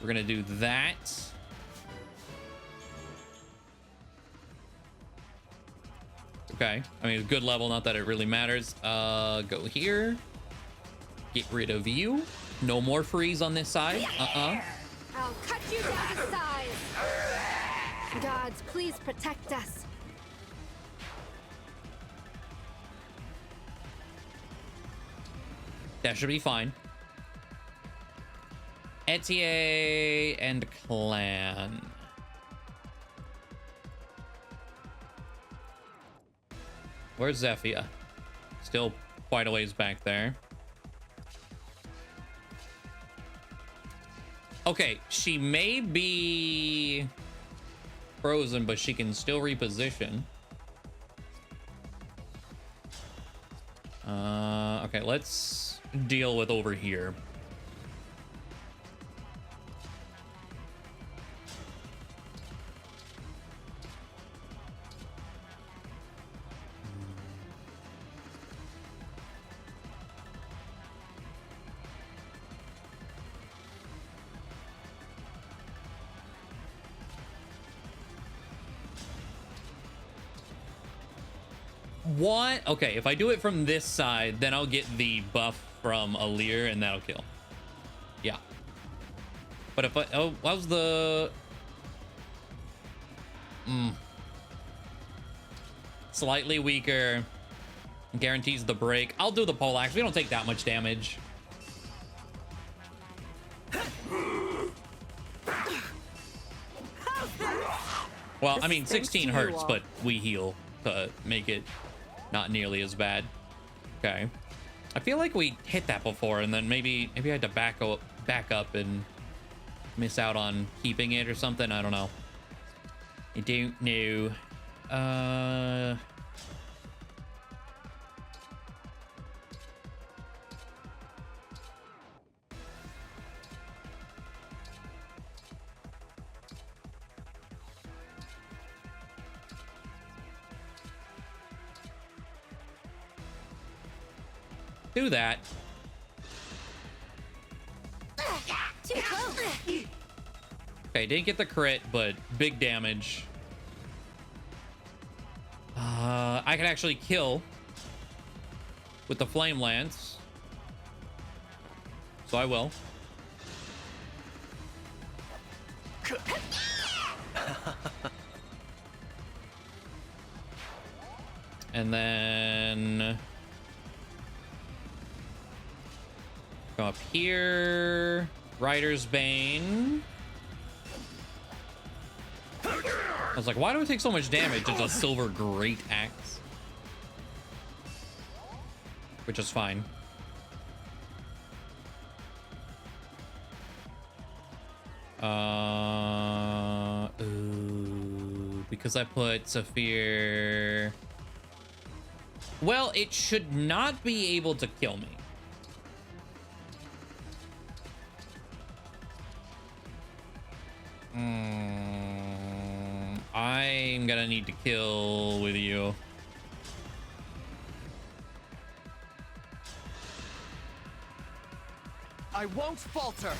We're gonna do that. Okay. I mean, it's a good level, not that it really matters. Go here. Get rid of you. No more freeze on this side. I'll cut you down to size. Gods, please protect us. That should be fine. Etier and Clan. Where's Zephyr? Still quite a ways back there. Okay, she may be frozen, but she can still reposition. Okay, let's deal with over here. What? Okay, if I do it from this side, then I'll get the buff from Alir, and that'll kill. Yeah. But if I... Oh, how's the... Slightly weaker. Guarantees the break. I'll do the poleaxe. We don't take that much damage. Well, I mean, 16 hurts, but we heal to make it not nearly as bad. Okay. I feel like we hit that before, and then maybe I had to back up and miss out on keeping it or something. I don't know. I don't know. Do that. Too close. Okay, didn't get the crit, but big damage. I can actually kill with the flame lance, so I will. And then go up here. Rider's Bane. I was like, why do I take so much damage? It's a silver great axe. Which is fine. Ooh, because I put Saphir. Well, it should not be able to kill me. I'm gonna need to kill with you. I won't falter.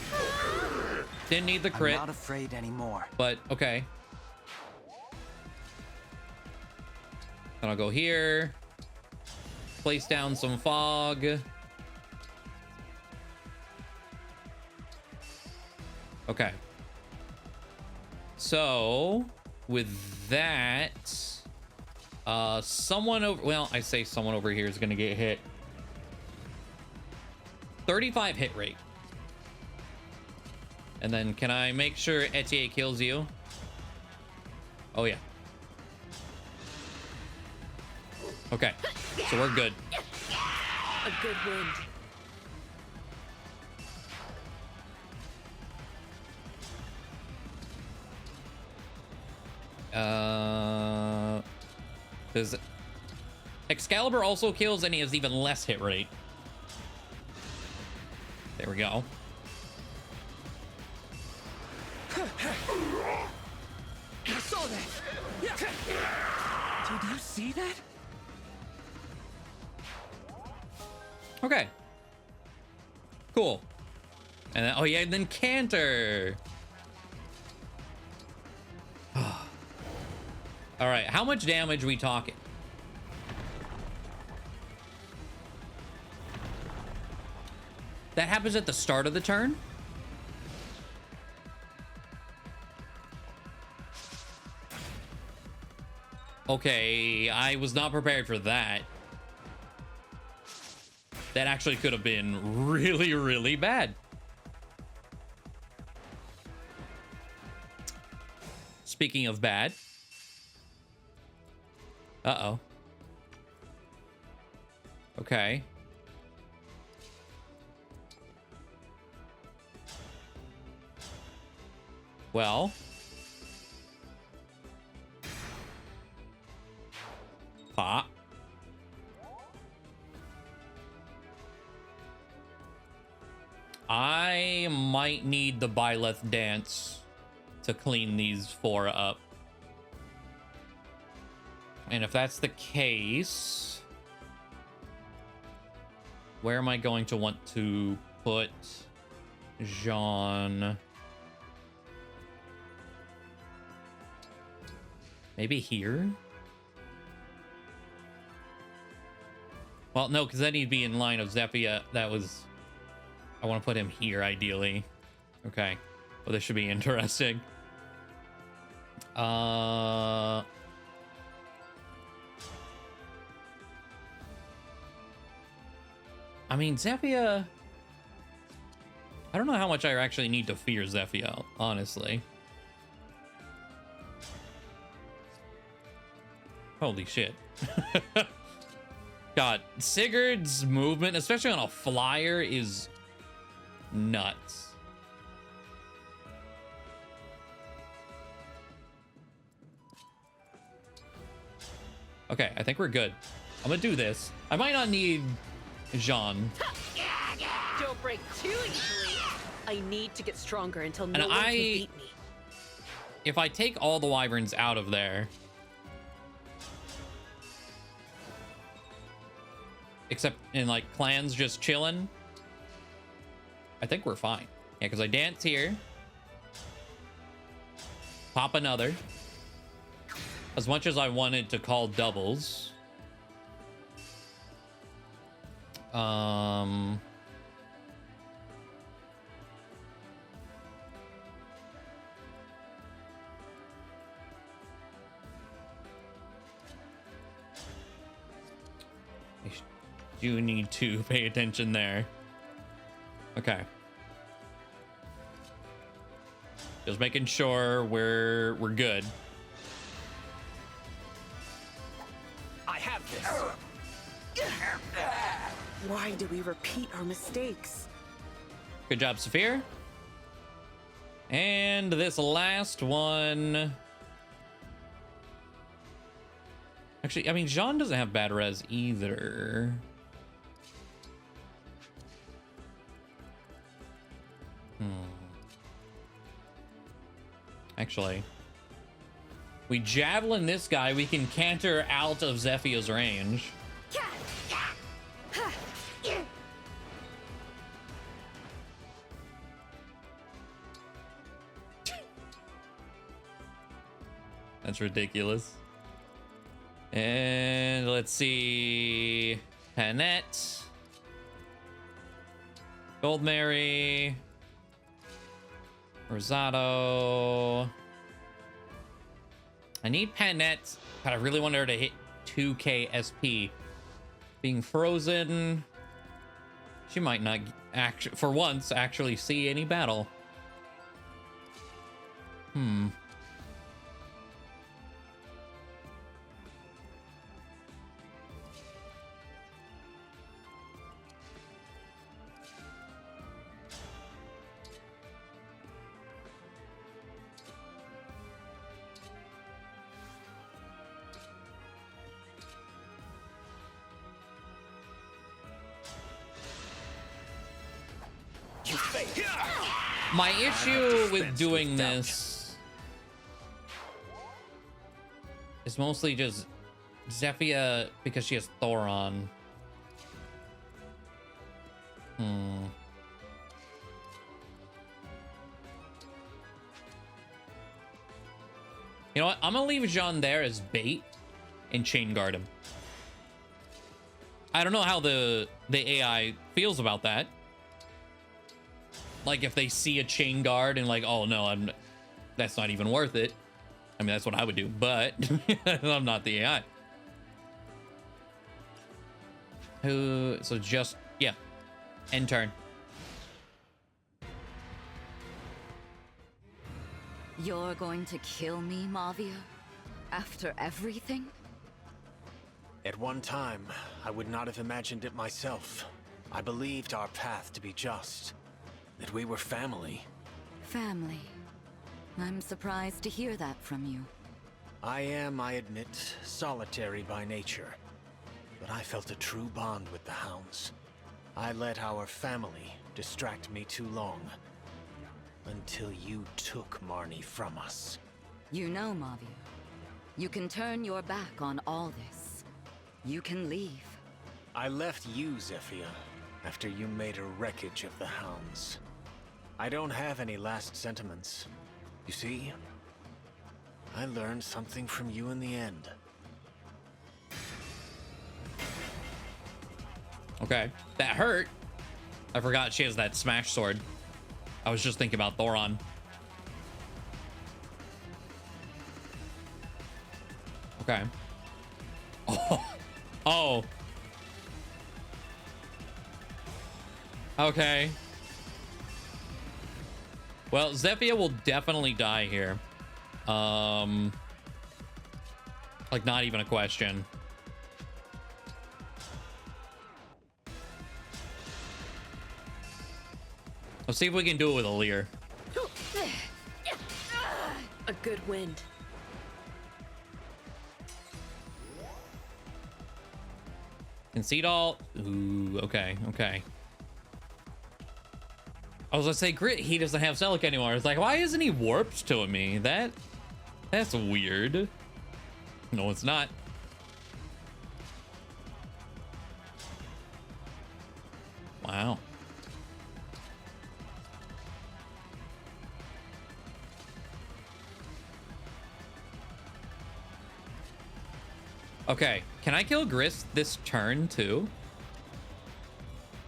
Didn't need the crit. I'm not afraid anymore. But okay. Then I'll go here. Place down some fog. Okay. So with that, someone over, well, I say someone over here is gonna get hit. 35 hit rate. And then can I make sure Etier kills you? Oh yeah. Okay, so we're good. A good wind. Does Excalibur also kills, and he has even less hit rate. There we go. I saw that. Did you see that? Okay. Cool. And then, oh yeah, and then Canter. All right, how much damage we talking? That happens at the start of the turn? Okay, I was not prepared for that. That actually could have been really, really bad. Speaking of bad. Uh-oh. Okay. Well. Pop. I might need the Byleth dance to clean these 4 up. And if that's the case, where am I going to want to put Jean? Maybe here? Well, no, because then he'd be in line of Zephyr. That was... I want to put him here, ideally. Okay. Well, this should be interesting. I mean, Zephyr... I don't know how much I actually need to fear Zephyr, honestly. Holy shit. God, Sigurd's movement, especially on a flyer, is nuts. Okay, I think we're good. I'm gonna do this. I might not need Jean. Don't break too easily. I need to get stronger until no And one can beat me. If I take all the wyverns out of there, except in like clans just chilling, I think we're fine. Yeah, because I dance here, pop another. As much as I wanted to call doubles, you need to pay attention there. Okay. Just making sure we're good. I have this. Why do we repeat our mistakes? Good job, Saphir. And this last one. Actually, I mean, Jean doesn't have bad res either. Actually, we javelin this guy, we can canter out of Zephyr's range. That's ridiculous. And let's see. Panette. Gold Mary. Rosado. I need Panette, but I really want her to hit 2k SP. Being frozen, she might not for once actually see any battle. My issue with doing this is mostly just Zephyr because she has Thoron. You know what? I'm gonna leave Jean there as bait and chain guard him. I don't know how the AI feels about that. Like if they see a chain guard and like, oh no, that's not even worth it. I mean, that's what I would do, but I'm not the AI. So just, yeah, end turn. You're going to kill me, Mavia? After everything? At one time, I would not have imagined it myself. I believed our path to be just. That we were family. Family. I'm surprised to hear that from you. I am, I admit, solitary by nature. But I felt a true bond with the Hounds. I let our family distract me too long. Until you took Marnie from us. You know, Mavi, you can turn your back on all this. You can leave. I left you, Zephyr, after you made a wreckage of the Hounds. I don't have any last sentiments. You see, I learned something from you in the end. Okay, that hurt. I forgot she has that smash sword. I was just thinking about Thoron. Okay. Oh. Oh. Okay. Well, Zephyr will definitely die here. Like, not even a question. Let's see if we can do it with a leer. A good wind. Concede all. Ooh, okay, okay. I was gonna say, Grit, he doesn't have Celic anymore. It's like, why isn't he warped to me? That's weird. No, it's not. Wow. Okay, can I kill Grist this turn too?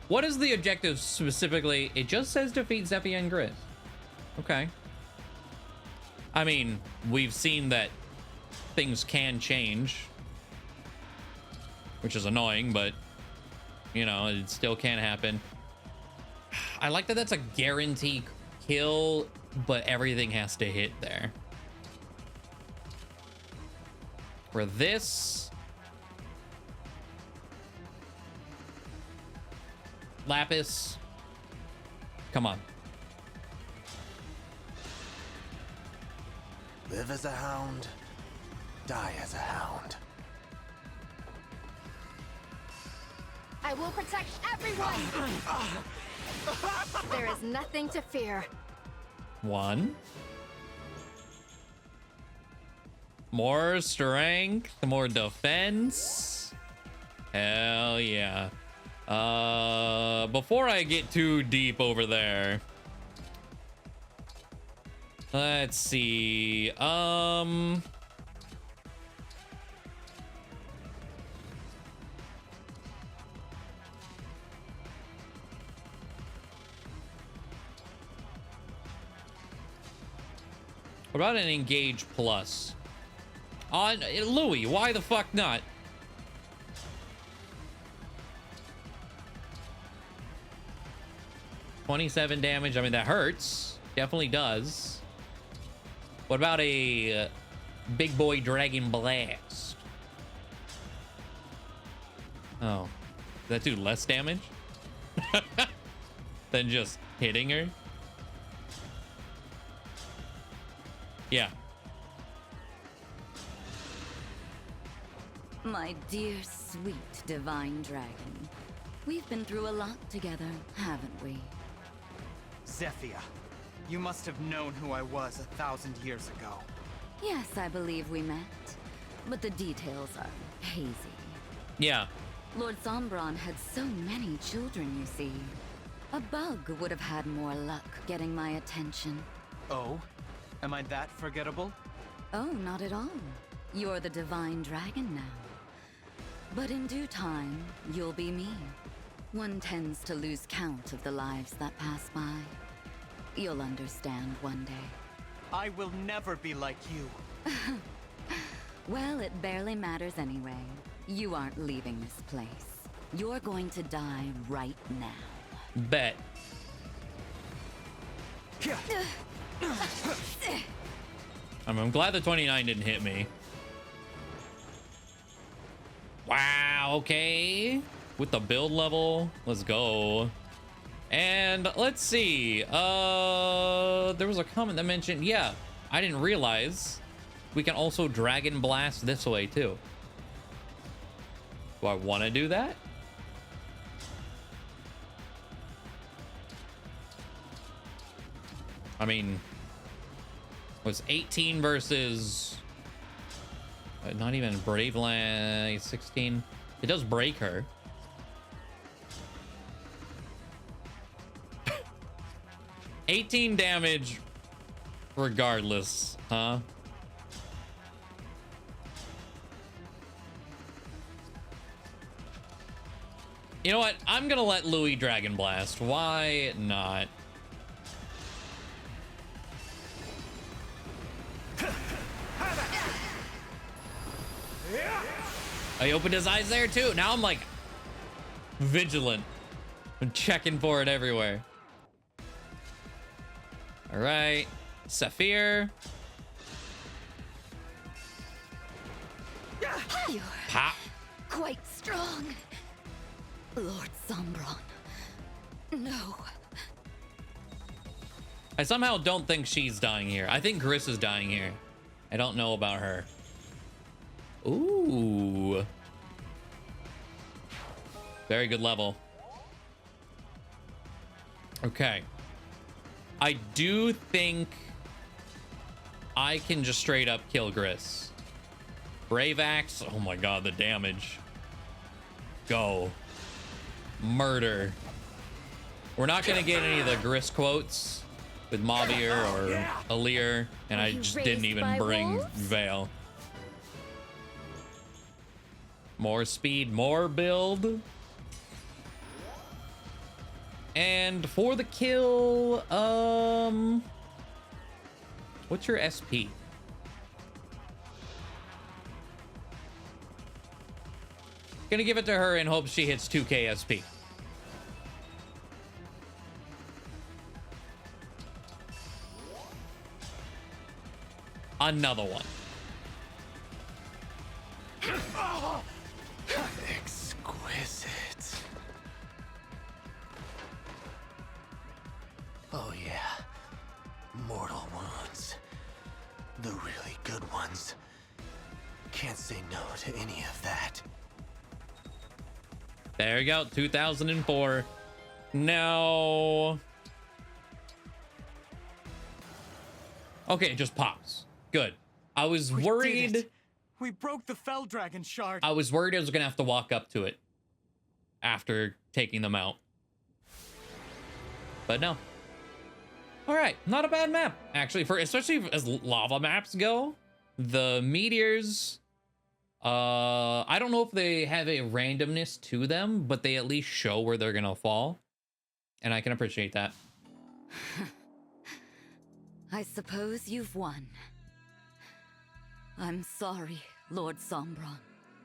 What is the objective specifically? It just says defeat Zephyr and Grist. Okay. I mean, we've seen that things can change, which is annoying, but you know, it still can happen. I like that that's a guarantee kill, but everything has to hit there. For this, Lapis, come on. Live as a hound, die as a hound. I will protect everyone! There is nothing to fear. One. More strength, more defense. Hell yeah. Before I get too deep over there, let's see. What about an engage plus? On Louis, why the fuck not? $27 damage. I mean, that hurts. Definitely does. What about a big boy dragon blast? Oh, does that do less damage than just hitting her? Yeah. My dear, sweet divine dragon. We've been through a lot together, haven't we? Zephyr, you must have known who I was 1,000 years ago. Yes, I believe we met. But the details are hazy. Yeah. Lord Sombron had so many children, you see. A bug would have had more luck getting my attention. Oh? Am I that forgettable? Oh, not at all. You're the divine dragon now. But in due time, you'll be me. One tends to lose count of the lives that pass by. You'll understand one day. I will never be like you. Well, it barely matters anyway. You aren't leaving this place. You're going to die right now. Bet. I'm glad the 29 didn't hit me. Wow, okay. With the build level, let's go. And let's see. There was a comment that mentioned, yeah, I didn't realize we can also Dragon Blast this way too. Do I want to do that? I mean, was 18 versus not even Braveland 16. It does break her. $18 damage regardless, huh? You know what? I'm gonna let Louis Dragon Blast. Why not? He opened his eyes there too. Now I'm like vigilant. I'm checking for it everywhere. All right, Saphir. You're Pop. quite strong, Lord Sombron. No. I somehow don't think she's dying here. I think Gris is dying here. I don't know about her. Ooh. Very good level. Okay. I do think I can just straight up kill Gris. Brave Axe. Oh my god, the damage. Go. Murder. We're not gonna get any of the Gris quotes with Mavir or Alir, and I just didn't even bring Veil. More speed, more build. And for the kill, what's your SP? Gonna give it to her in hopes she hits 2k SP. Another one. Exquisite. Oh yeah. Mortal wounds. The really good ones. Can't say no to any of that. There you go, 2004. No. Okay, it just pops. Good. I was worried. We broke the Fell Dragon shard. I was worried I was gonna have to walk up to it after taking them out. But no. All right, not a bad map actually, for especially as lava maps go. The meteors, I don't know if they have a randomness to them, but they at least show where they're gonna fall, and I can appreciate that. I suppose you've won. I'm sorry, Lord Sombron.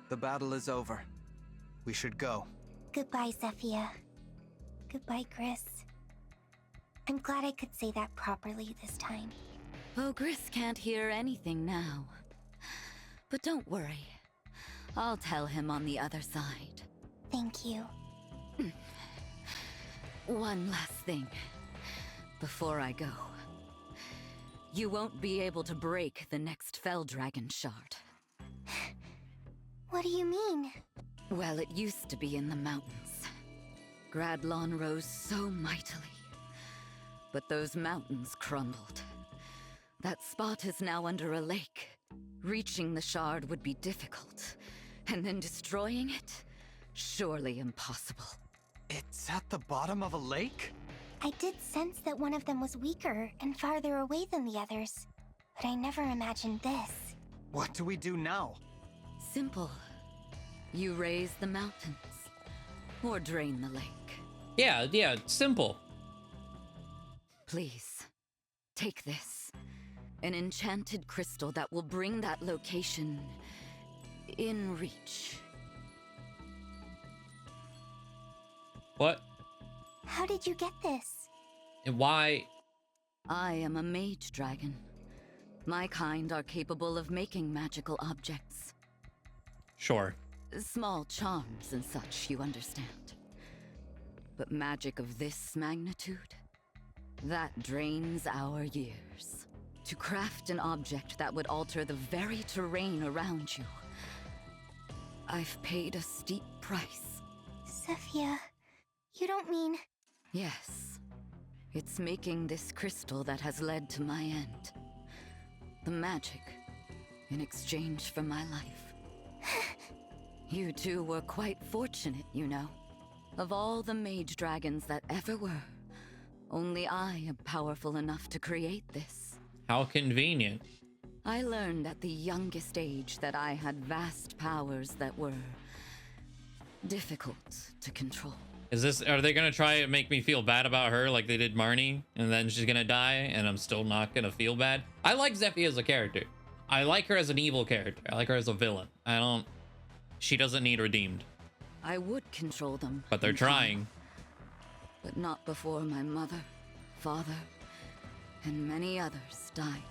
The battle is over. We should go. Goodbye, Zephyr. Goodbye, Gris. I'm glad I could say that properly this time. Oh, Gris can't hear anything now. But don't worry. I'll tell him on the other side. Thank you. One last thing. Before I go. You won't be able to break the next Fell Dragon shard. What do you mean? Well, it used to be in the mountains. Gradlon rose so mightily. But those mountains crumbled. That spot is now under a lake. Reaching the shard would be difficult. And then destroying it? Surely impossible. It's at the bottom of a lake? I did sense that one of them was weaker and farther away than the others, but I never imagined this. What do we do now? Simple. You raise the mountains, or drain the lake. Yeah, simple. Please, take this. An enchanted crystal that will bring that location in reach. What? How did you get this? And why? I am a mage dragon. My kind are capable of making magical objects. Sure. Small charms and such, you understand. But magic of this magnitude? That drains our years. to craft an object that would alter the very terrain around you. I've paid a steep price. Zephyr, you don't mean... Yes. It's making this crystal that has led to my end. The magic, in exchange for my life. You two were quite fortunate, you know. Of all the mage dragons that ever were, only I am powerful enough to create this. How convenient. I learned at the youngest age that I had vast powers that were difficult to control. Are they gonna try and make me feel bad about her like they did Marnie, and then she's gonna die and I'm still not gonna feel bad? I like Zephyr as a character. I like her as an evil character. I like her as a villain. She doesn't need redeemed. I would control them. But they're trying. But not before my mother, father, and many others died.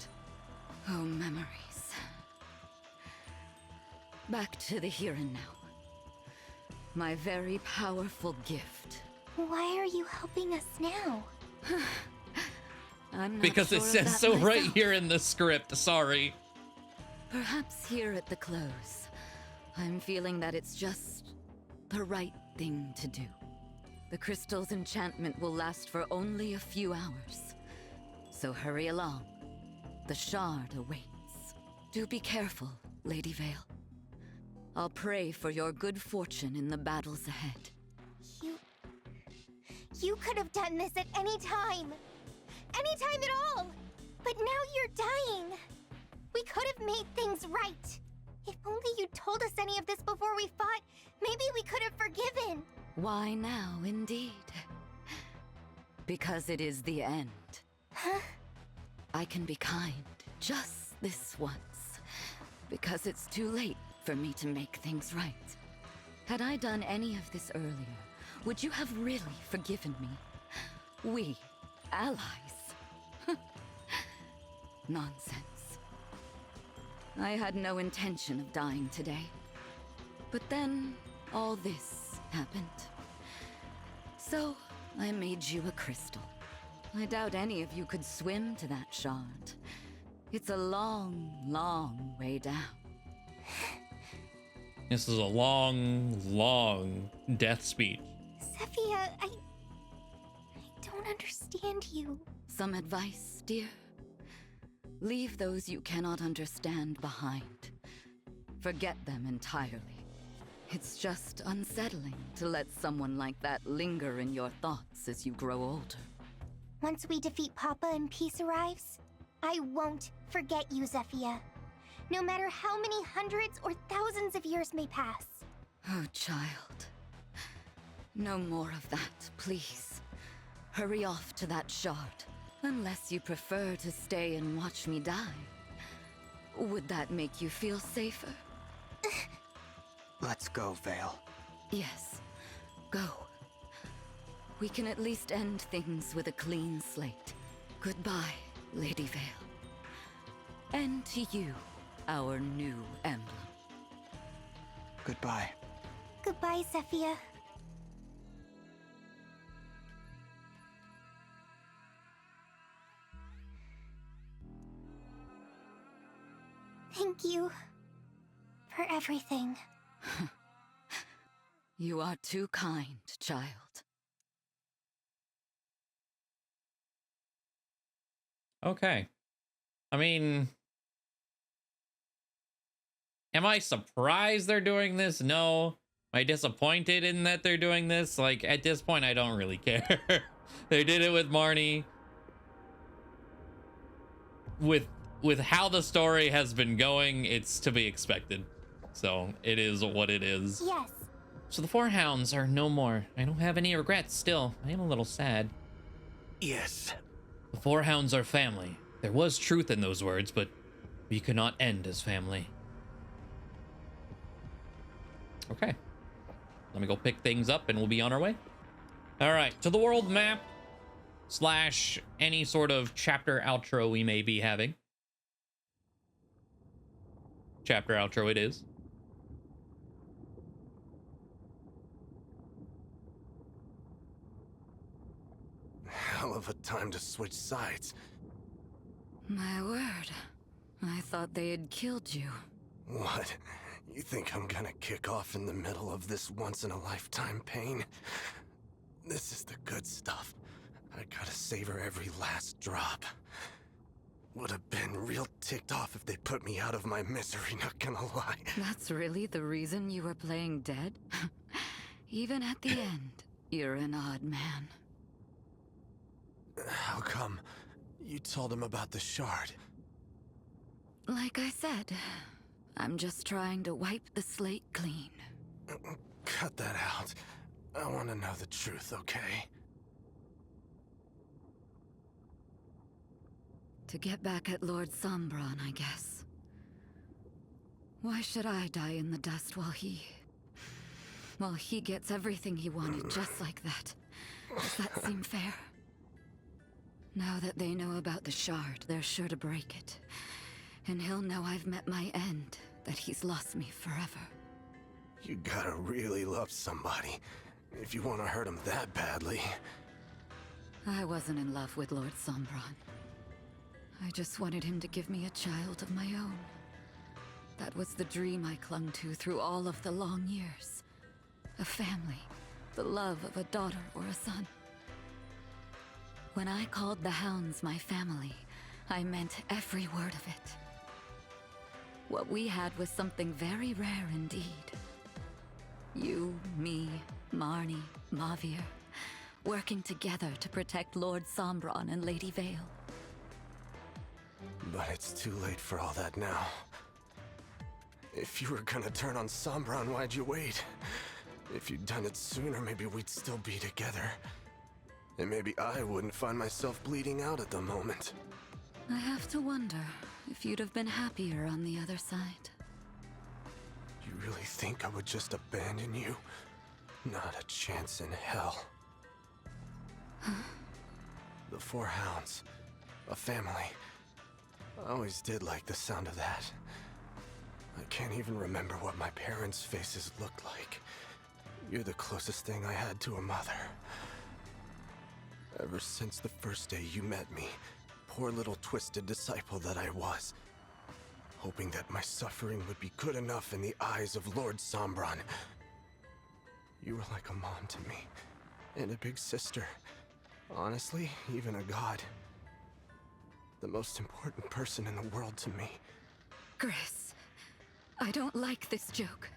Oh, memories. Back to the here and now. My very powerful gift. Why are you helping us now? I'm not because sure it says so myself. right here in the script. Sorry. Perhaps here at the close, I'm feeling that it's just the right thing to do. The crystal's enchantment will last for only a few hours. So hurry along. The shard awaits. Do be careful, Lady Vale. I'll pray for your good fortune in the battles ahead. You could have done this at any time. Any time at all. But now you're dying. We could have made things right. If only you told us any of this before we fought, maybe we could have forgiven. Why now, indeed? Because it is the end. Huh? I can be kind just this once. Because it's too late for me to make things right. Had I done any of this earlier, would you have really forgiven me? We, allies. Nonsense. I had no intention of dying today. But then, all this happened. So, I made you a crystal. I doubt any of you could swim to that shard. It's a long, long way down. This is a long, long death speech. Zephyr, I don't understand you. Some advice, dear? Leave those you cannot understand behind. Forget them entirely. It's just unsettling to let someone like that linger in your thoughts as you grow older. Once we defeat Papa and peace arrives, I won't forget you, Zephyr. No matter how many hundreds or thousands of years may pass. Oh, child. No more of that, please. Hurry off to that shard. Unless you prefer to stay and watch me die. Would that make you feel safer? Let's go, Vale. Yes, go. We can at least end things with a clean slate. Goodbye, Lady Vale. And to you, our new emblem. Goodbye. Goodbye, Zephyr. Thank you for everything. You are too kind, child. Okay. I mean, am I surprised they're doing this? No. Am I disappointed in that they're doing this? Like, at this point, I don't really care. They did it with Marnie. With how the story has been going, it's to be expected. So, it is what it is. Yes. So the 4 Hounds are no more. I don't have any regrets still. I am a little sad. Yes. The 4 Hounds are family. There was truth in those words, but we could not end as family. Okay. Let me go pick things up and we'll be on our way. All right, to the world map / any sort of chapter outro we may be having. Chapter outro it is. Hell of a time to switch sides. My word. I thought they had killed you. What? You think I'm gonna kick off in the middle of this once-in-a-lifetime pain? This is the good stuff. I gotta savor every last drop. Would have been real ticked off if they put me out of my misery, not gonna lie. That's really the reason you were playing dead? Even at the end, you're an odd man. How come? You told him about the shard. Like I said, I'm just trying to wipe the slate clean. Cut that out. I want to know the truth, okay? To get back at Lord Sombron, I guess. Why should I die in the dust while he gets everything he wanted just like that? Does that seem fair? Now that they know about the shard, they're sure to break it. And he'll know I've met my end, that he's lost me forever. You gotta really love somebody if you want to hurt him that badly. I wasn't in love with Lord Sombron. I just wanted him to give me a child of my own. That was the dream I clung to through all of the long years. A family, the love of a daughter or a son. When I called the Hounds my family, I meant every word of it. What we had was something very rare indeed. You, me, Marnie, Mavir, working together to protect Lord Sombron and Lady Vale. But it's too late for all that now. If you were gonna turn on Sombron, why'd you wait? If you'd done it sooner, maybe we'd still be together. And maybe I wouldn't find myself bleeding out at the moment. I have to wonder if you'd have been happier on the other side. You really think I would just abandon you? Not a chance in hell. The 4 Hounds. A family. I always did like the sound of that. I can't even remember what my parents' faces looked like. You're the closest thing I had to a mother. Ever since the first day you met me, poor little twisted disciple that I was, hoping that my suffering would be good enough in the eyes of Lord Sombron. You were like a mom to me, and a big sister. Honestly, even a god. The most important person in the world to me. Chris, I don't like this joke.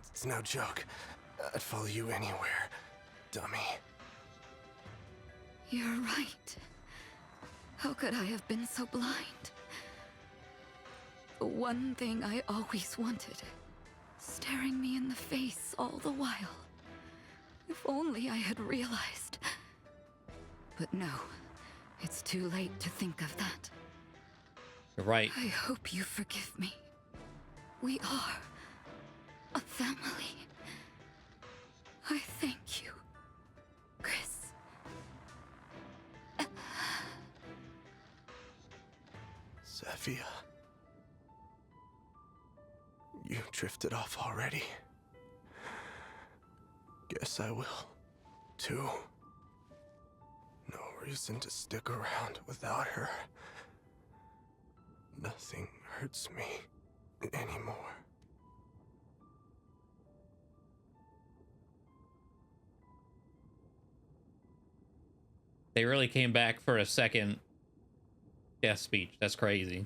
It's no joke. I'd follow you anywhere, dummy. You're right. How could I have been so blind? The one thing I always wanted, staring me in the face all the while. If only I had realized. But no, it's too late to think of that. You're right. I hope you forgive me. We are a family. I thank you, Chris. Zephyr. You drifted off already. Guess I will, too. No reason to stick around without her. Nothing hurts me anymore. They really came back for a second death speech. That's crazy.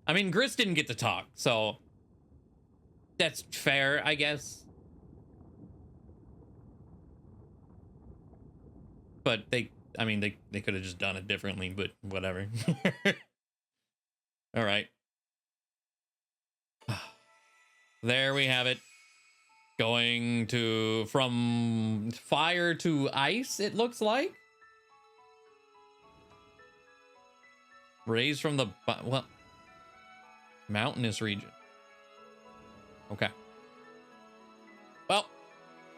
I mean, Gris didn't get to talk, so that's fair, I guess. But they could have just done it differently, but whatever. All right. There we have it. Going from fire to ice, it looks like. Raised from the, well, mountainous region. Okay. Well,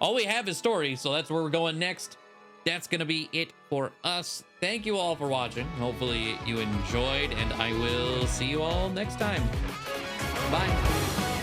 all we have is story, so that's where we're going next. That's going to be it for us. Thank you all for watching. Hopefully you enjoyed, and I will see you all next time. Bye.